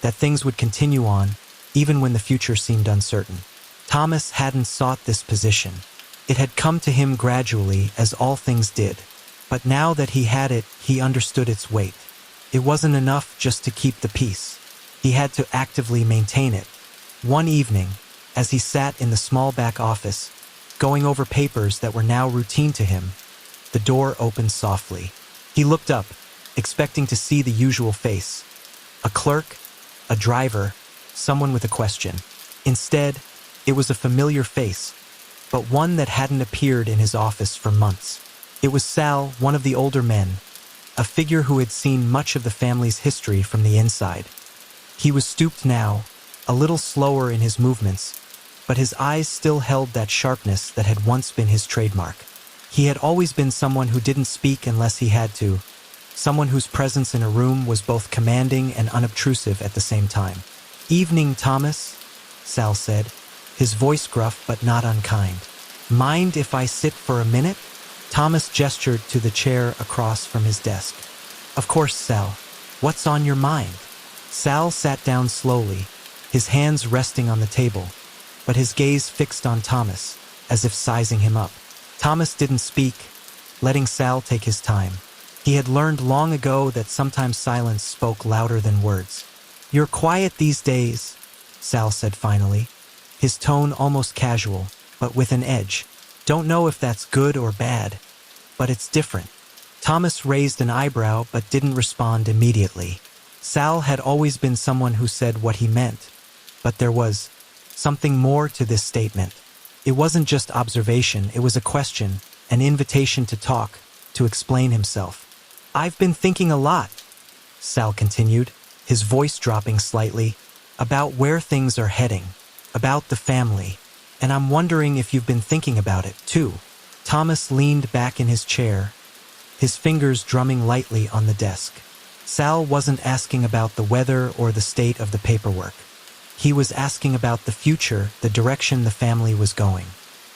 that things would continue on, even when the future seemed uncertain. Thomas hadn't sought this position. It had come to him gradually, as all things did. But now that he had it, he understood its weight. It wasn't enough just to keep the peace. He had to actively maintain it. One evening, as he sat in the small back office, going over papers that were now routine to him, the door opened softly. He looked up, expecting to see the usual face. A clerk, a driver, someone with a question. Instead, it was a familiar face, but one that hadn't appeared in his office for months. It was Sal, one of the older men, a figure who had seen much of the family's history from the inside. He was stooped now, a little slower in his movements, but his eyes still held that sharpness that had once been his trademark. He had always been someone who didn't speak unless he had to, someone whose presence in a room was both commanding and unobtrusive at the same time. "Evening, Thomas," Sal said, his voice gruff but not unkind. "Mind if I sit for a minute?" Thomas gestured to the chair across from his desk. "Of course, Sal. What's on your mind?" Sal sat down slowly, his hands resting on the table, but his gaze fixed on Thomas, as if sizing him up. Thomas didn't speak, letting Sal take his time. He had learned long ago that sometimes silence spoke louder than words. "You're quiet these days," Sal said finally, his tone almost casual, but with an edge. "Don't know if that's good or bad, but it's different." Thomas raised an eyebrow but didn't respond immediately. Sal had always been someone who said what he meant, but there was something more to this statement. It wasn't just observation, it was a question, an invitation to talk, to explain himself. "I've been thinking a lot," Sal continued, his voice dropping slightly, "about where things are heading, about the family, and I'm wondering if you've been thinking about it, too." Thomas leaned back in his chair, his fingers drumming lightly on the desk. Sal wasn't asking about the weather or the state of the paperwork. He was asking about the future, the direction the family was going.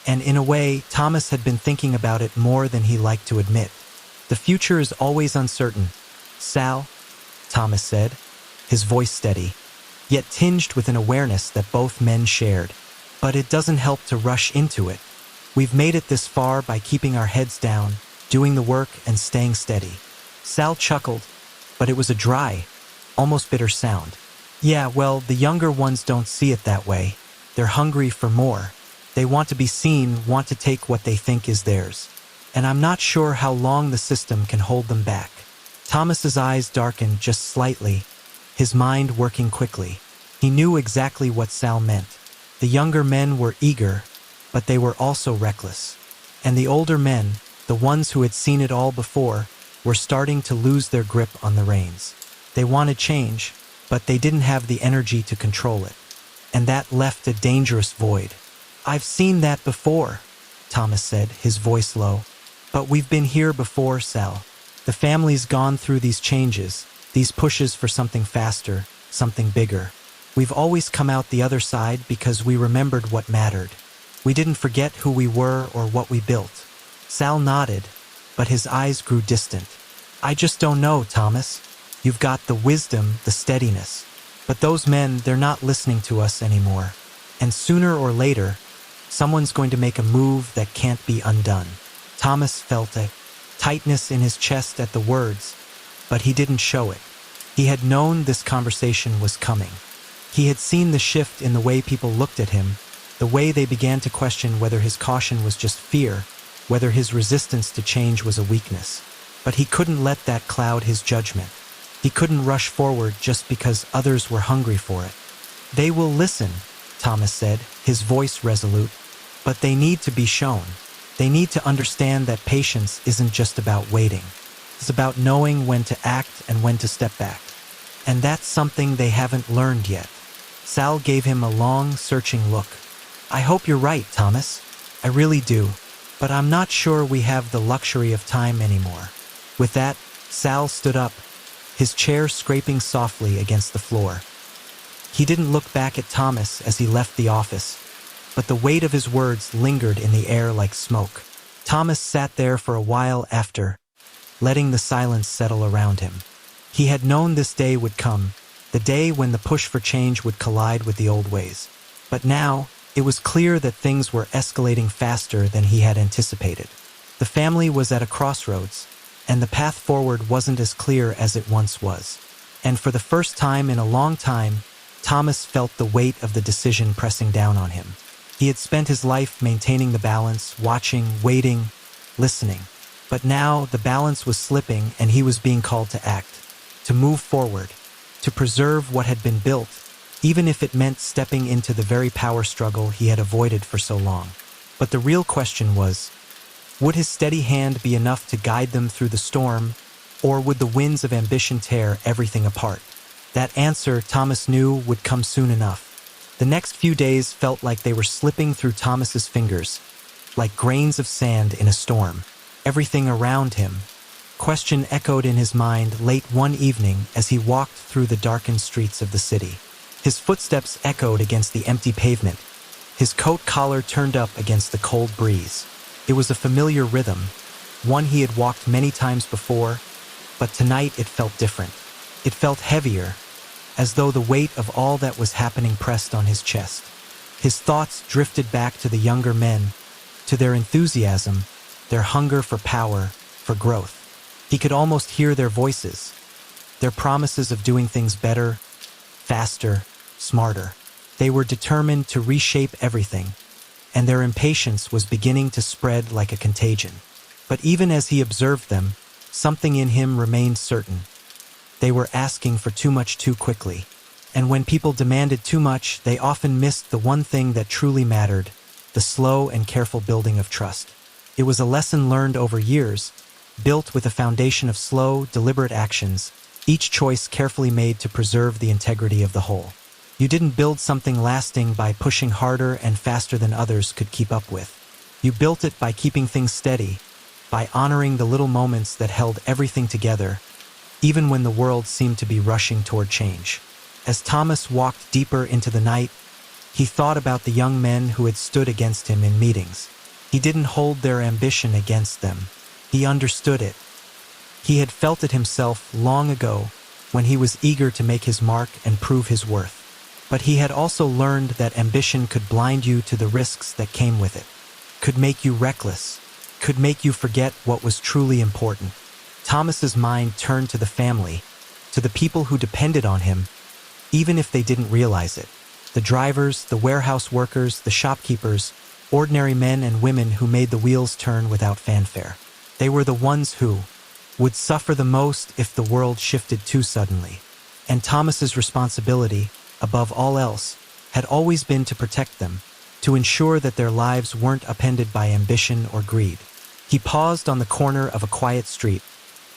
And in a way, Thomas had been thinking about it more than he liked to admit. The future is always uncertain. Sal, Thomas said, his voice steady, yet tinged with an awareness that both men shared. But it doesn't help to rush into it. We've made it this far by keeping our heads down, doing the work and staying steady. Sal chuckled, but it was a dry, almost bitter sound. Yeah, well, the younger ones don't see it that way. They're hungry for more. They want to be seen, want to take what they think is theirs. And I'm not sure how long the system can hold them back. Thomas's eyes darkened just slightly, his mind working quickly. He knew exactly what Sal meant. The younger men were eager, but they were also reckless. And the older men, the ones who had seen it all before, were starting to lose their grip on the reins. They wanted change, but they didn't have the energy to control it. And that left a dangerous void. I've seen that before, Thomas said, his voice low. But we've been here before, Sal. The family's gone through these changes, these pushes for something faster, something bigger. We've always come out the other side because we remembered what mattered. We didn't forget who we were or what we built. Sal nodded, but his eyes grew distant. I just don't know, Thomas. You've got the wisdom, the steadiness. But those men, they're not listening to us anymore. And sooner or later, someone's going to make a move that can't be undone. Thomas felt a tightness in his chest at the words, but he didn't show it. He had known this conversation was coming. He had seen the shift in the way people looked at him, the way they began to question whether his caution was just fear, whether his resistance to change was a weakness. But he couldn't let that cloud his judgment. He couldn't rush forward just because others were hungry for it. They will listen, Thomas said, his voice resolute, but they need to be shown. They need to understand that patience isn't just about waiting. It's about knowing when to act and when to step back. And that's something they haven't learned yet. Sal gave him a long, searching look. I hope you're right, Thomas. I really do. But I'm not sure we have the luxury of time anymore. With that, Sal stood up, his chair scraping softly against the floor. He didn't look back at Thomas as he left the office, but the weight of his words lingered in the air like smoke. Thomas sat there for a while after, letting the silence settle around him. He had known this day would come, the day when the push for change would collide with the old ways. But now, it was clear that things were escalating faster than he had anticipated. The family was at a crossroads, and the path forward wasn't as clear as it once was. And for the first time in a long time, Thomas felt the weight of the decision pressing down on him. He had spent his life maintaining the balance, watching, waiting, listening. But now the balance was slipping and he was being called to act, to move forward, to preserve what had been built, even if it meant stepping into the very power struggle he had avoided for so long. But the real question was, would his steady hand be enough to guide them through the storm, or would the winds of ambition tear everything apart? That answer, Thomas knew, would come soon enough. The next few days felt like they were slipping through Thomas's fingers, like grains of sand in a storm. Everything around him. Question echoed in his mind late one evening as he walked through the darkened streets of the city. His footsteps echoed against the empty pavement, his coat collar turned up against the cold breeze. It was a familiar rhythm, one he had walked many times before, but tonight it felt different. It felt heavier, as though the weight of all that was happening pressed on his chest. His thoughts drifted back to the younger men, to their enthusiasm, their hunger for power, for growth. He could almost hear their voices, their promises of doing things better, faster, smarter. They were determined to reshape everything, and their impatience was beginning to spread like a contagion. But even as he observed them, something in him remained certain. They were asking for too much too quickly, and when people demanded too much, they often missed the one thing that truly mattered, the slow and careful building of trust. It was a lesson learned over years, built with a foundation of slow, deliberate actions, each choice carefully made to preserve the integrity of the whole. You didn't build something lasting by pushing harder and faster than others could keep up with. You built it by keeping things steady, by honoring the little moments that held everything together, even when the world seemed to be rushing toward change. As Thomas walked deeper into the night, he thought about the young men who had stood against him in meetings. He didn't hold their ambition against them. He understood it. He had felt it himself long ago when he was eager to make his mark and prove his worth. But he had also learned that ambition could blind you to the risks that came with it, could make you reckless, could make you forget what was truly important. Thomas's mind turned to the family, to the people who depended on him, even if they didn't realize it. The drivers, the warehouse workers, the shopkeepers, ordinary men and women who made the wheels turn without fanfare. They were the ones who would suffer the most if the world shifted too suddenly. And Thomas's responsibility, above all else, had always been to protect them, to ensure that their lives weren't upended by ambition or greed. He paused on the corner of a quiet street,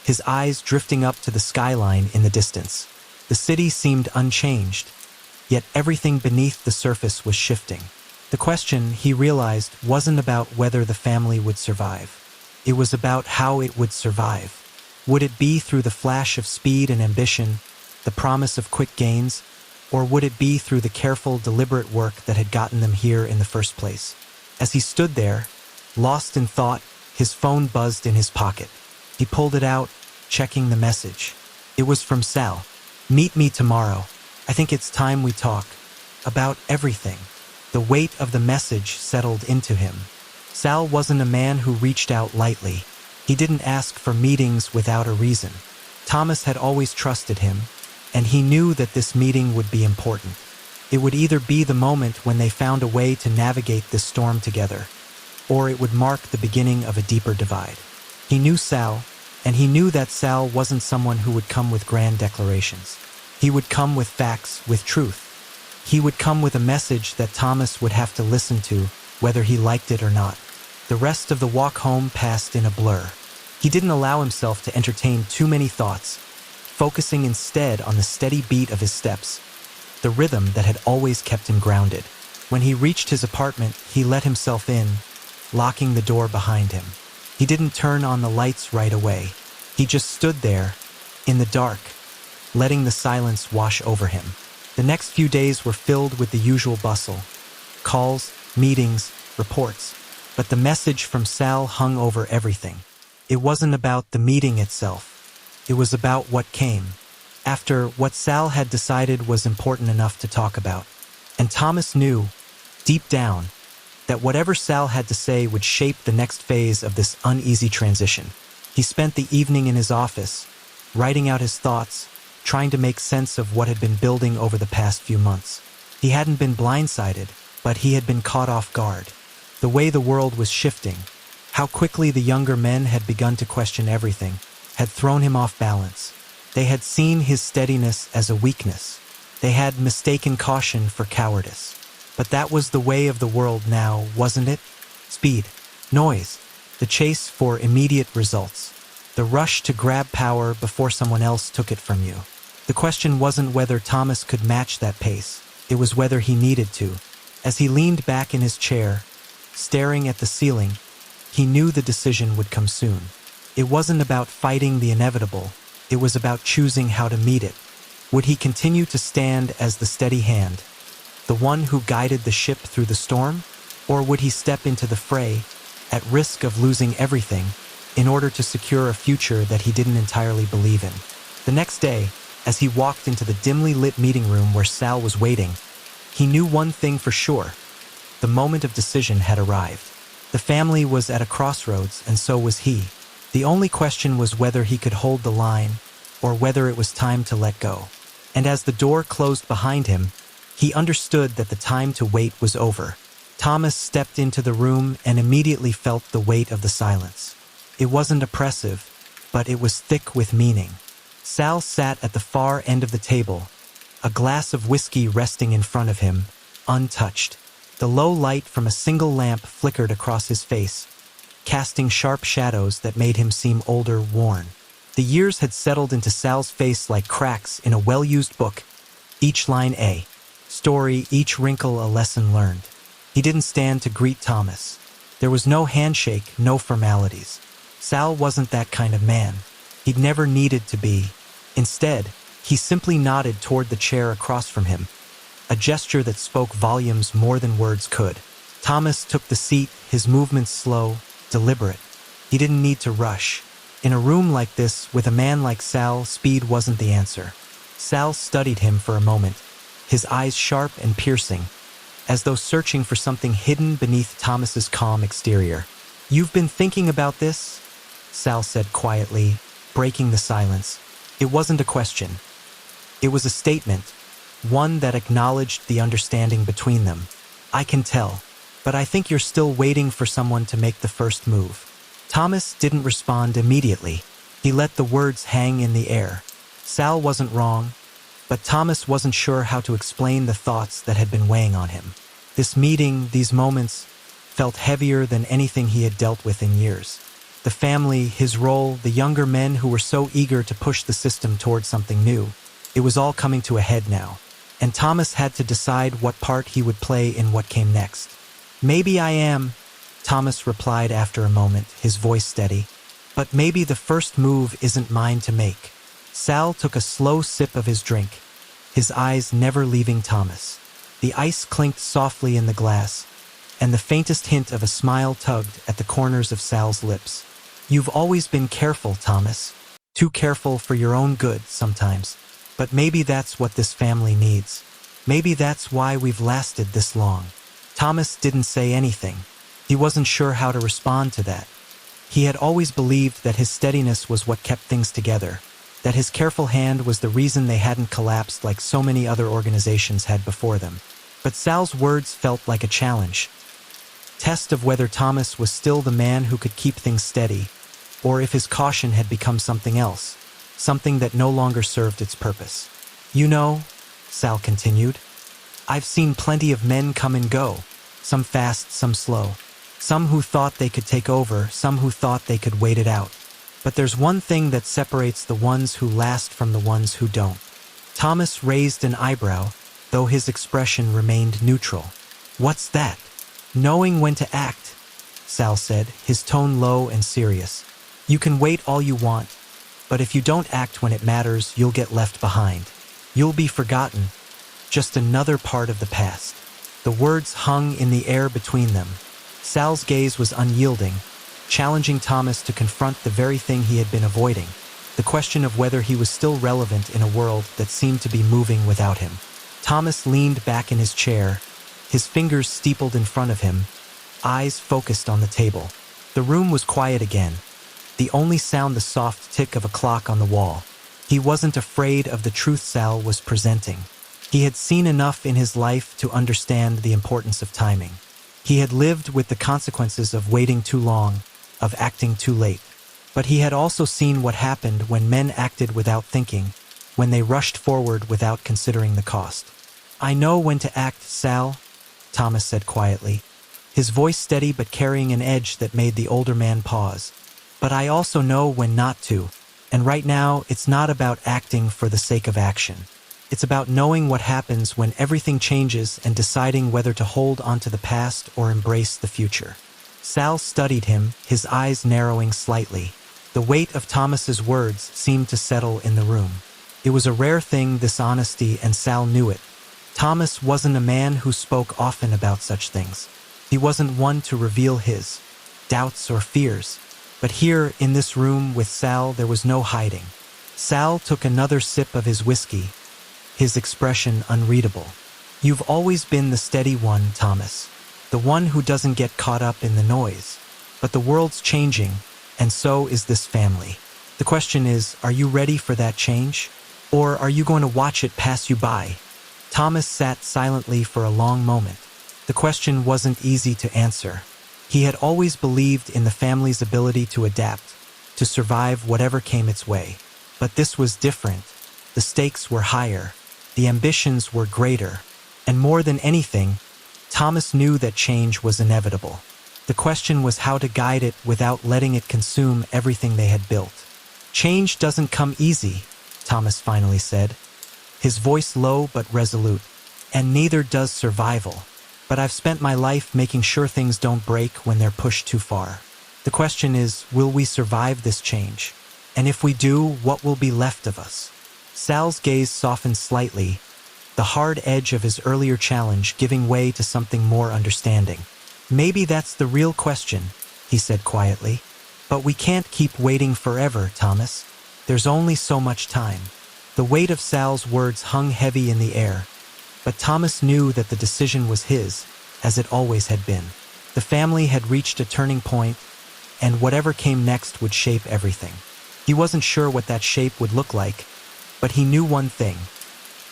his eyes drifting up to the skyline in the distance. The city seemed unchanged, yet everything beneath the surface was shifting. The question, he realized, wasn't about whether the family would survive. It was about how it would survive. Would it be through the flash of speed and ambition, the promise of quick gains, or would it be through the careful, deliberate work that had gotten them here in the first place? As he stood there, lost in thought, his phone buzzed in his pocket. He pulled it out, checking the message. It was from Sal. "Meet me tomorrow. I think it's time we talk. About everything." The weight of the message settled into him. Sal wasn't a man who reached out lightly. He didn't ask for meetings without a reason. Thomas had always trusted him, and he knew that this meeting would be important. It would either be the moment when they found a way to navigate this storm together, or it would mark the beginning of a deeper divide. He knew Sal, and he knew that Sal wasn't someone who would come with grand declarations. He would come with facts, with truth. He would come with a message that Thomas would have to listen to, whether he liked it or not. The rest of the walk home passed in a blur. He didn't allow himself to entertain too many thoughts, focusing instead on the steady beat of his steps, the rhythm that had always kept him grounded. When he reached his apartment, he let himself in, locking the door behind him. He didn't turn on the lights right away. He just stood there, in the dark, letting the silence wash over him. The next few days were filled with the usual bustle, calls, meetings, reports. But the message from Sal hung over everything. It wasn't about the meeting itself. It was about what came after, what Sal had decided was important enough to talk about. And Thomas knew, deep down, that whatever Sal had to say would shape the next phase of this uneasy transition. He spent the evening in his office, writing out his thoughts, trying to make sense of what had been building over the past few months. He hadn't been blindsided, but he had been caught off guard. The way the world was shifting, how quickly the younger men had begun to question everything, had thrown him off balance. They had seen his steadiness as a weakness. They had mistaken caution for cowardice. But that was the way of the world now, wasn't it? Speed, noise, the chase for immediate results, the rush to grab power before someone else took it from you. The question wasn't whether Thomas could match that pace. It was whether he needed to. As he leaned back in his chair, staring at the ceiling, he knew the decision would come soon. It wasn't about fighting the inevitable. It was about choosing how to meet it. Would he continue to stand as the steady hand, the one who guided the ship through the storm? Or would he step into the fray, at risk of losing everything, in order to secure a future that he didn't entirely believe in? The next day, as he walked into the dimly lit meeting room where Sal was waiting, he knew one thing for sure. The moment of decision had arrived. The family was at a crossroads, and so was he. The only question was whether he could hold the line, or whether it was time to let go. And as the door closed behind him, he understood that the time to wait was over. Thomas stepped into the room and immediately felt the weight of the silence. It wasn't oppressive, but it was thick with meaning. Sal sat at the far end of the table, a glass of whiskey resting in front of him, untouched. The low light from a single lamp flickered across his face, casting sharp shadows that made him seem older, worn. The years had settled into Sal's face like cracks in a well-used book, each line a story, each wrinkle a lesson learned. He didn't stand to greet Thomas. There was no handshake, no formalities. Sal wasn't that kind of man. He'd never needed to be. Instead, he simply nodded toward the chair across from him, a gesture that spoke volumes more than words could. Thomas took the seat, his movements slow, deliberate. He didn't need to rush. In a room like this, with a man like Sal, speed wasn't the answer. Sal studied him for a moment, his eyes sharp and piercing, as though searching for something hidden beneath Thomas's calm exterior. "You've been thinking about this?" Sal said quietly, breaking the silence. It wasn't a question. It was a statement, one that acknowledged the understanding between them. "I can tell, but I think you're still waiting for someone to make the first move." Thomas didn't respond immediately. He let the words hang in the air. Sal wasn't wrong, but Thomas wasn't sure how to explain the thoughts that had been weighing on him. This meeting, these moments, felt heavier than anything he had dealt with in years. The family, his role, the younger men who were so eager to push the system toward something new. It was all coming to a head now, and Thomas had to decide what part he would play in what came next. "Maybe I am," Thomas replied after a moment, his voice steady. "But maybe the first move isn't mine to make." Sal took a slow sip of his drink, his eyes never leaving Thomas. The ice clinked softly in the glass, and the faintest hint of a smile tugged at the corners of Sal's lips. "You've always been careful, Thomas. Too careful for your own good sometimes. But maybe that's what this family needs. Maybe that's why we've lasted this long." Thomas didn't say anything. He wasn't sure how to respond to that. He had always believed that his steadiness was what kept things together, that his careful hand was the reason they hadn't collapsed like so many other organizations had before them. But Sal's words felt like a challenge. Test of whether Thomas was still the man who could keep things steady, or if his caution had become something else, something that no longer served its purpose. "You know," Sal continued, "I've seen plenty of men come and go, some fast, some slow. Some who thought they could take over, some who thought they could wait it out. But there's one thing that separates the ones who last from the ones who don't." Thomas raised an eyebrow, though his expression remained neutral. "What's that?" "Knowing when to act," Sal said, his tone low and serious. "You can wait all you want, but if you don't act when it matters, you'll get left behind. You'll be forgotten, just another part of the past." The words hung in the air between them. Sal's gaze was unyielding, challenging Thomas to confront the very thing he had been avoiding, the question of whether he was still relevant in a world that seemed to be moving without him. Thomas leaned back in his chair, his fingers steepled in front of him, eyes focused on the table. The room was quiet again, the only sound the soft tick of a clock on the wall. He wasn't afraid of the truth Sal was presenting. He had seen enough in his life to understand the importance of timing. He had lived with the consequences of waiting too long, of acting too late. But he had also seen what happened when men acted without thinking, when they rushed forward without considering the cost. "I know when to act, Sal," Thomas said quietly, his voice steady but carrying an edge that made the older man pause. "But I also know when not to, and right now it's not about acting for the sake of action. It's about knowing what happens when everything changes and deciding whether to hold onto the past or embrace the future." Sal studied him, his eyes narrowing slightly. The weight of Thomas's words seemed to settle in the room. It was a rare thing, this honesty, and Sal knew it. Thomas wasn't a man who spoke often about such things. He wasn't one to reveal his doubts or fears. But here, in this room with Sal, there was no hiding. Sal took another sip of his whiskey, his expression unreadable. "You've always been the steady one, Thomas. The one who doesn't get caught up in the noise. But the world's changing, and so is this family. The question is, are you ready for that change? Or are you going to watch it pass you by?" Thomas sat silently for a long moment. The question wasn't easy to answer. He had always believed in the family's ability to adapt, to survive whatever came its way. But this was different. The stakes were higher. The ambitions were greater. And more than anything, Thomas knew that change was inevitable. The question was how to guide it without letting it consume everything they had built. "Change doesn't come easy," Thomas finally said, his voice low but resolute. "And neither does survival. But I've spent my life making sure things don't break when they're pushed too far. The question is, will we survive this change? And if we do, what will be left of us?" Sal's gaze softened slightly, the hard edge of his earlier challenge giving way to something more understanding. "Maybe that's the real question," he said quietly. "But we can't keep waiting forever, Thomas. There's only so much time." The weight of Sal's words hung heavy in the air, but Thomas knew that the decision was his, as it always had been. The family had reached a turning point, and whatever came next would shape everything. He wasn't sure what that shape would look like, but he knew one thing.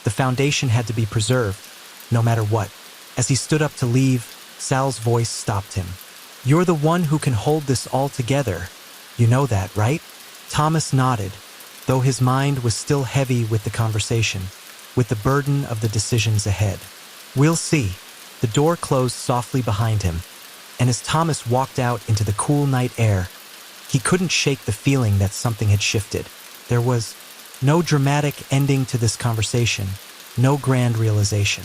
The foundation had to be preserved, no matter what. As he stood up to leave, Sal's voice stopped him. "You're the one who can hold this all together. You know that, right?" Thomas nodded, though his mind was still heavy with the conversation, with the burden of the decisions ahead. "We'll see." The door closed softly behind him, and as Thomas walked out into the cool night air, he couldn't shake the feeling that something had shifted. There was no dramatic ending to this conversation, no grand realization.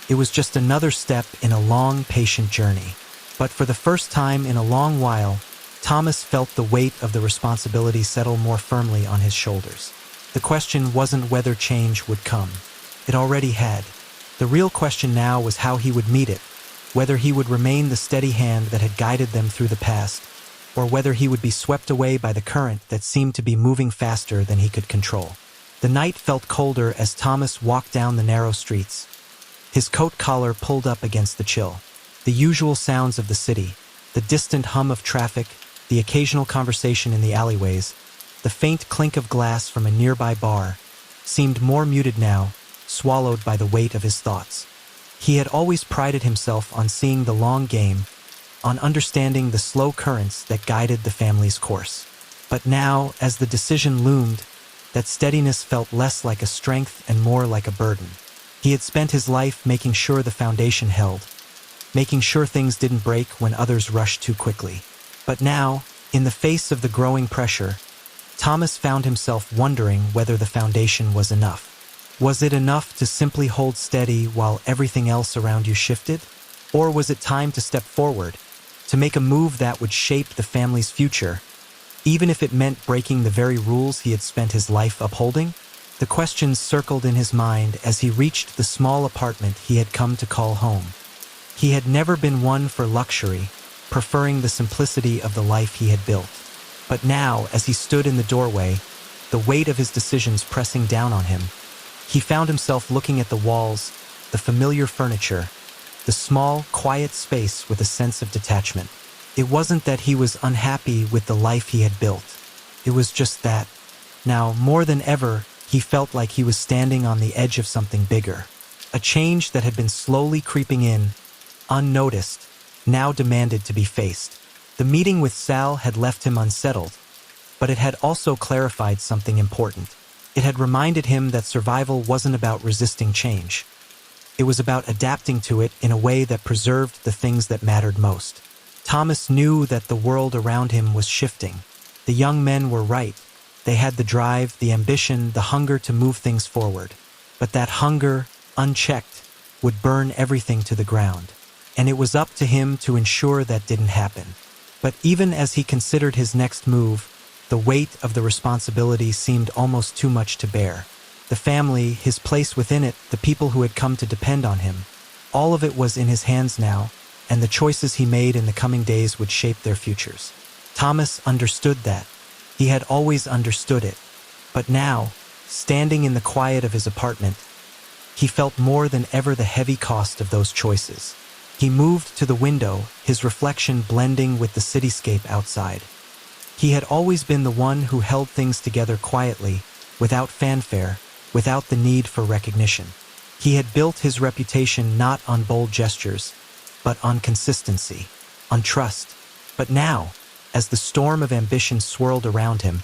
It was just another step in a long, patient journey. But for the first time in a long while, Thomas felt the weight of the responsibility settle more firmly on his shoulders. The question wasn't whether change would come. It already had. The real question now was how he would meet it, whether he would remain the steady hand that had guided them through the past, or whether he would be swept away by the current that seemed to be moving faster than he could control. The night felt colder as Thomas walked down the narrow streets. His coat collar pulled up against the chill. The usual sounds of the city, the distant hum of traffic, the occasional conversation in the alleyways, the faint clink of glass from a nearby bar, seemed more muted now, swallowed by the weight of his thoughts. He had always prided himself on seeing the long game, on understanding the slow currents that guided the family's course. But now, as the decision loomed, that steadiness felt less like a strength and more like a burden. He had spent his life making sure the foundation held, making sure things didn't break when others rushed too quickly. But now, in the face of the growing pressure, Thomas found himself wondering whether the foundation was enough. Was it enough to simply hold steady while everything else around you shifted? Or was it time to step forward, to make a move that would shape the family's future, even if it meant breaking the very rules he had spent his life upholding? The questions circled in his mind as he reached the small apartment he had come to call home. He had never been one for luxury, preferring the simplicity of the life he had built. But now, as he stood in the doorway, the weight of his decisions pressing down on him, he found himself looking at the walls, the familiar furniture, the small, quiet space with a sense of detachment. It wasn't that he was unhappy with the life he had built. It was just that, now more than ever, he felt like he was standing on the edge of something bigger. A change that had been slowly creeping in, unnoticed, now demanded to be faced. The meeting with Sal had left him unsettled, but it had also clarified something important. It had reminded him that survival wasn't about resisting change. It was about adapting to it in a way that preserved the things that mattered most. Thomas knew that the world around him was shifting. The young men were right. They had the drive, the ambition, the hunger to move things forward. But that hunger, unchecked, would burn everything to the ground. And it was up to him to ensure that didn't happen. But even as he considered his next move, the weight of the responsibility seemed almost too much to bear. The family, his place within it, the people who had come to depend on him, all of it was in his hands now, and the choices he made in the coming days would shape their futures. Thomas understood that. He had always understood it. But now, standing in the quiet of his apartment, he felt more than ever the heavy cost of those choices. He moved to the window, his reflection blending with the cityscape outside. He had always been the one who held things together quietly, without fanfare, without the need for recognition. He had built his reputation not on bold gestures, but on consistency, on trust. But now, as the storm of ambition swirled around him,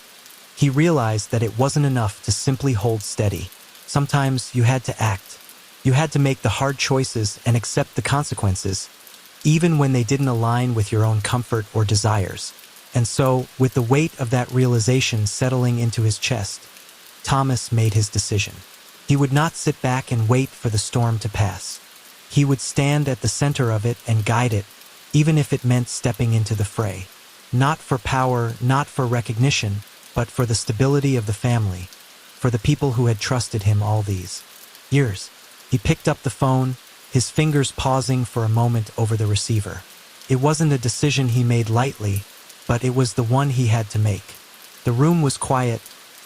he realized that it wasn't enough to simply hold steady. Sometimes you had to act. You had to make the hard choices and accept the consequences, even when they didn't align with your own comfort or desires. And so, with the weight of that realization settling into his chest, Thomas made his decision. He would not sit back and wait for the storm to pass. He would stand at the center of it and guide it, even if it meant stepping into the fray. Not for power, not for recognition, but for the stability of the family, for the people who had trusted him all these years. He picked up the phone, his fingers pausing for a moment over the receiver. It wasn't a decision he made lightly, but it was the one he had to make. The room was quiet,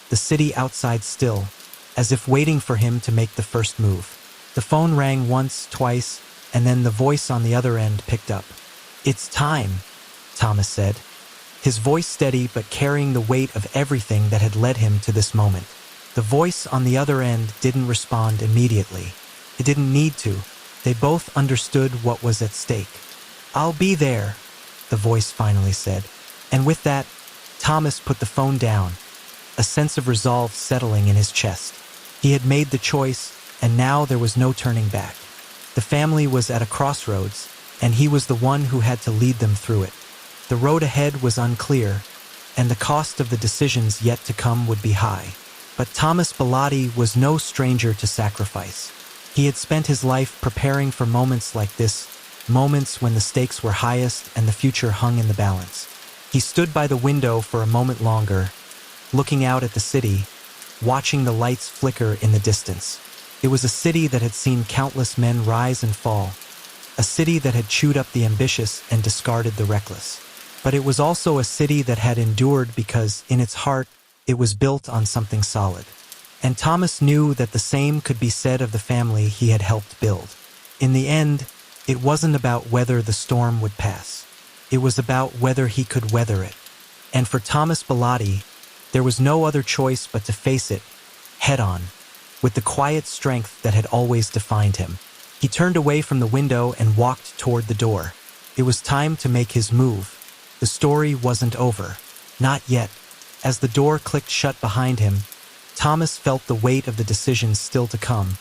the city outside still, as if waiting for him to make the first move. The phone rang once, twice, and then the voice on the other end picked up. "It's time," Thomas said, his voice steady but carrying the weight of everything that had led him to this moment. The voice on the other end didn't respond immediately. It didn't need to. They both understood what was at stake. "I'll be there," the voice finally said. And with that, Thomas put the phone down, a sense of resolve settling in his chest. He had made the choice, and now there was no turning back. The family was at a crossroads, and he was the one who had to lead them through it. The road ahead was unclear, and the cost of the decisions yet to come would be high. But Thomas Bilotti was no stranger to sacrifice. He had spent his life preparing for moments like this, moments when the stakes were highest and the future hung in the balance. He stood by the window for a moment longer, looking out at the city, watching the lights flicker in the distance. It was a city that had seen countless men rise and fall, a city that had chewed up the ambitious and discarded the reckless. But it was also a city that had endured because, in its heart, it was built on something solid. And Thomas knew that the same could be said of the family he had helped build. In the end, it wasn't about whether the storm would pass. It was about whether he could weather it. And for Thomas Bilotti, there was no other choice but to face it, head on, with the quiet strength that had always defined him. He turned away from the window and walked toward the door. It was time to make his move. The story wasn't over. Not yet. As the door clicked shut behind him, Thomas felt the weight of the decisions still to come,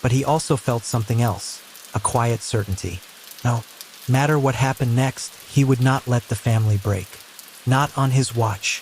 but he also felt something else, a quiet certainty. No matter what happened next, he would not let the family break. Not on his watch.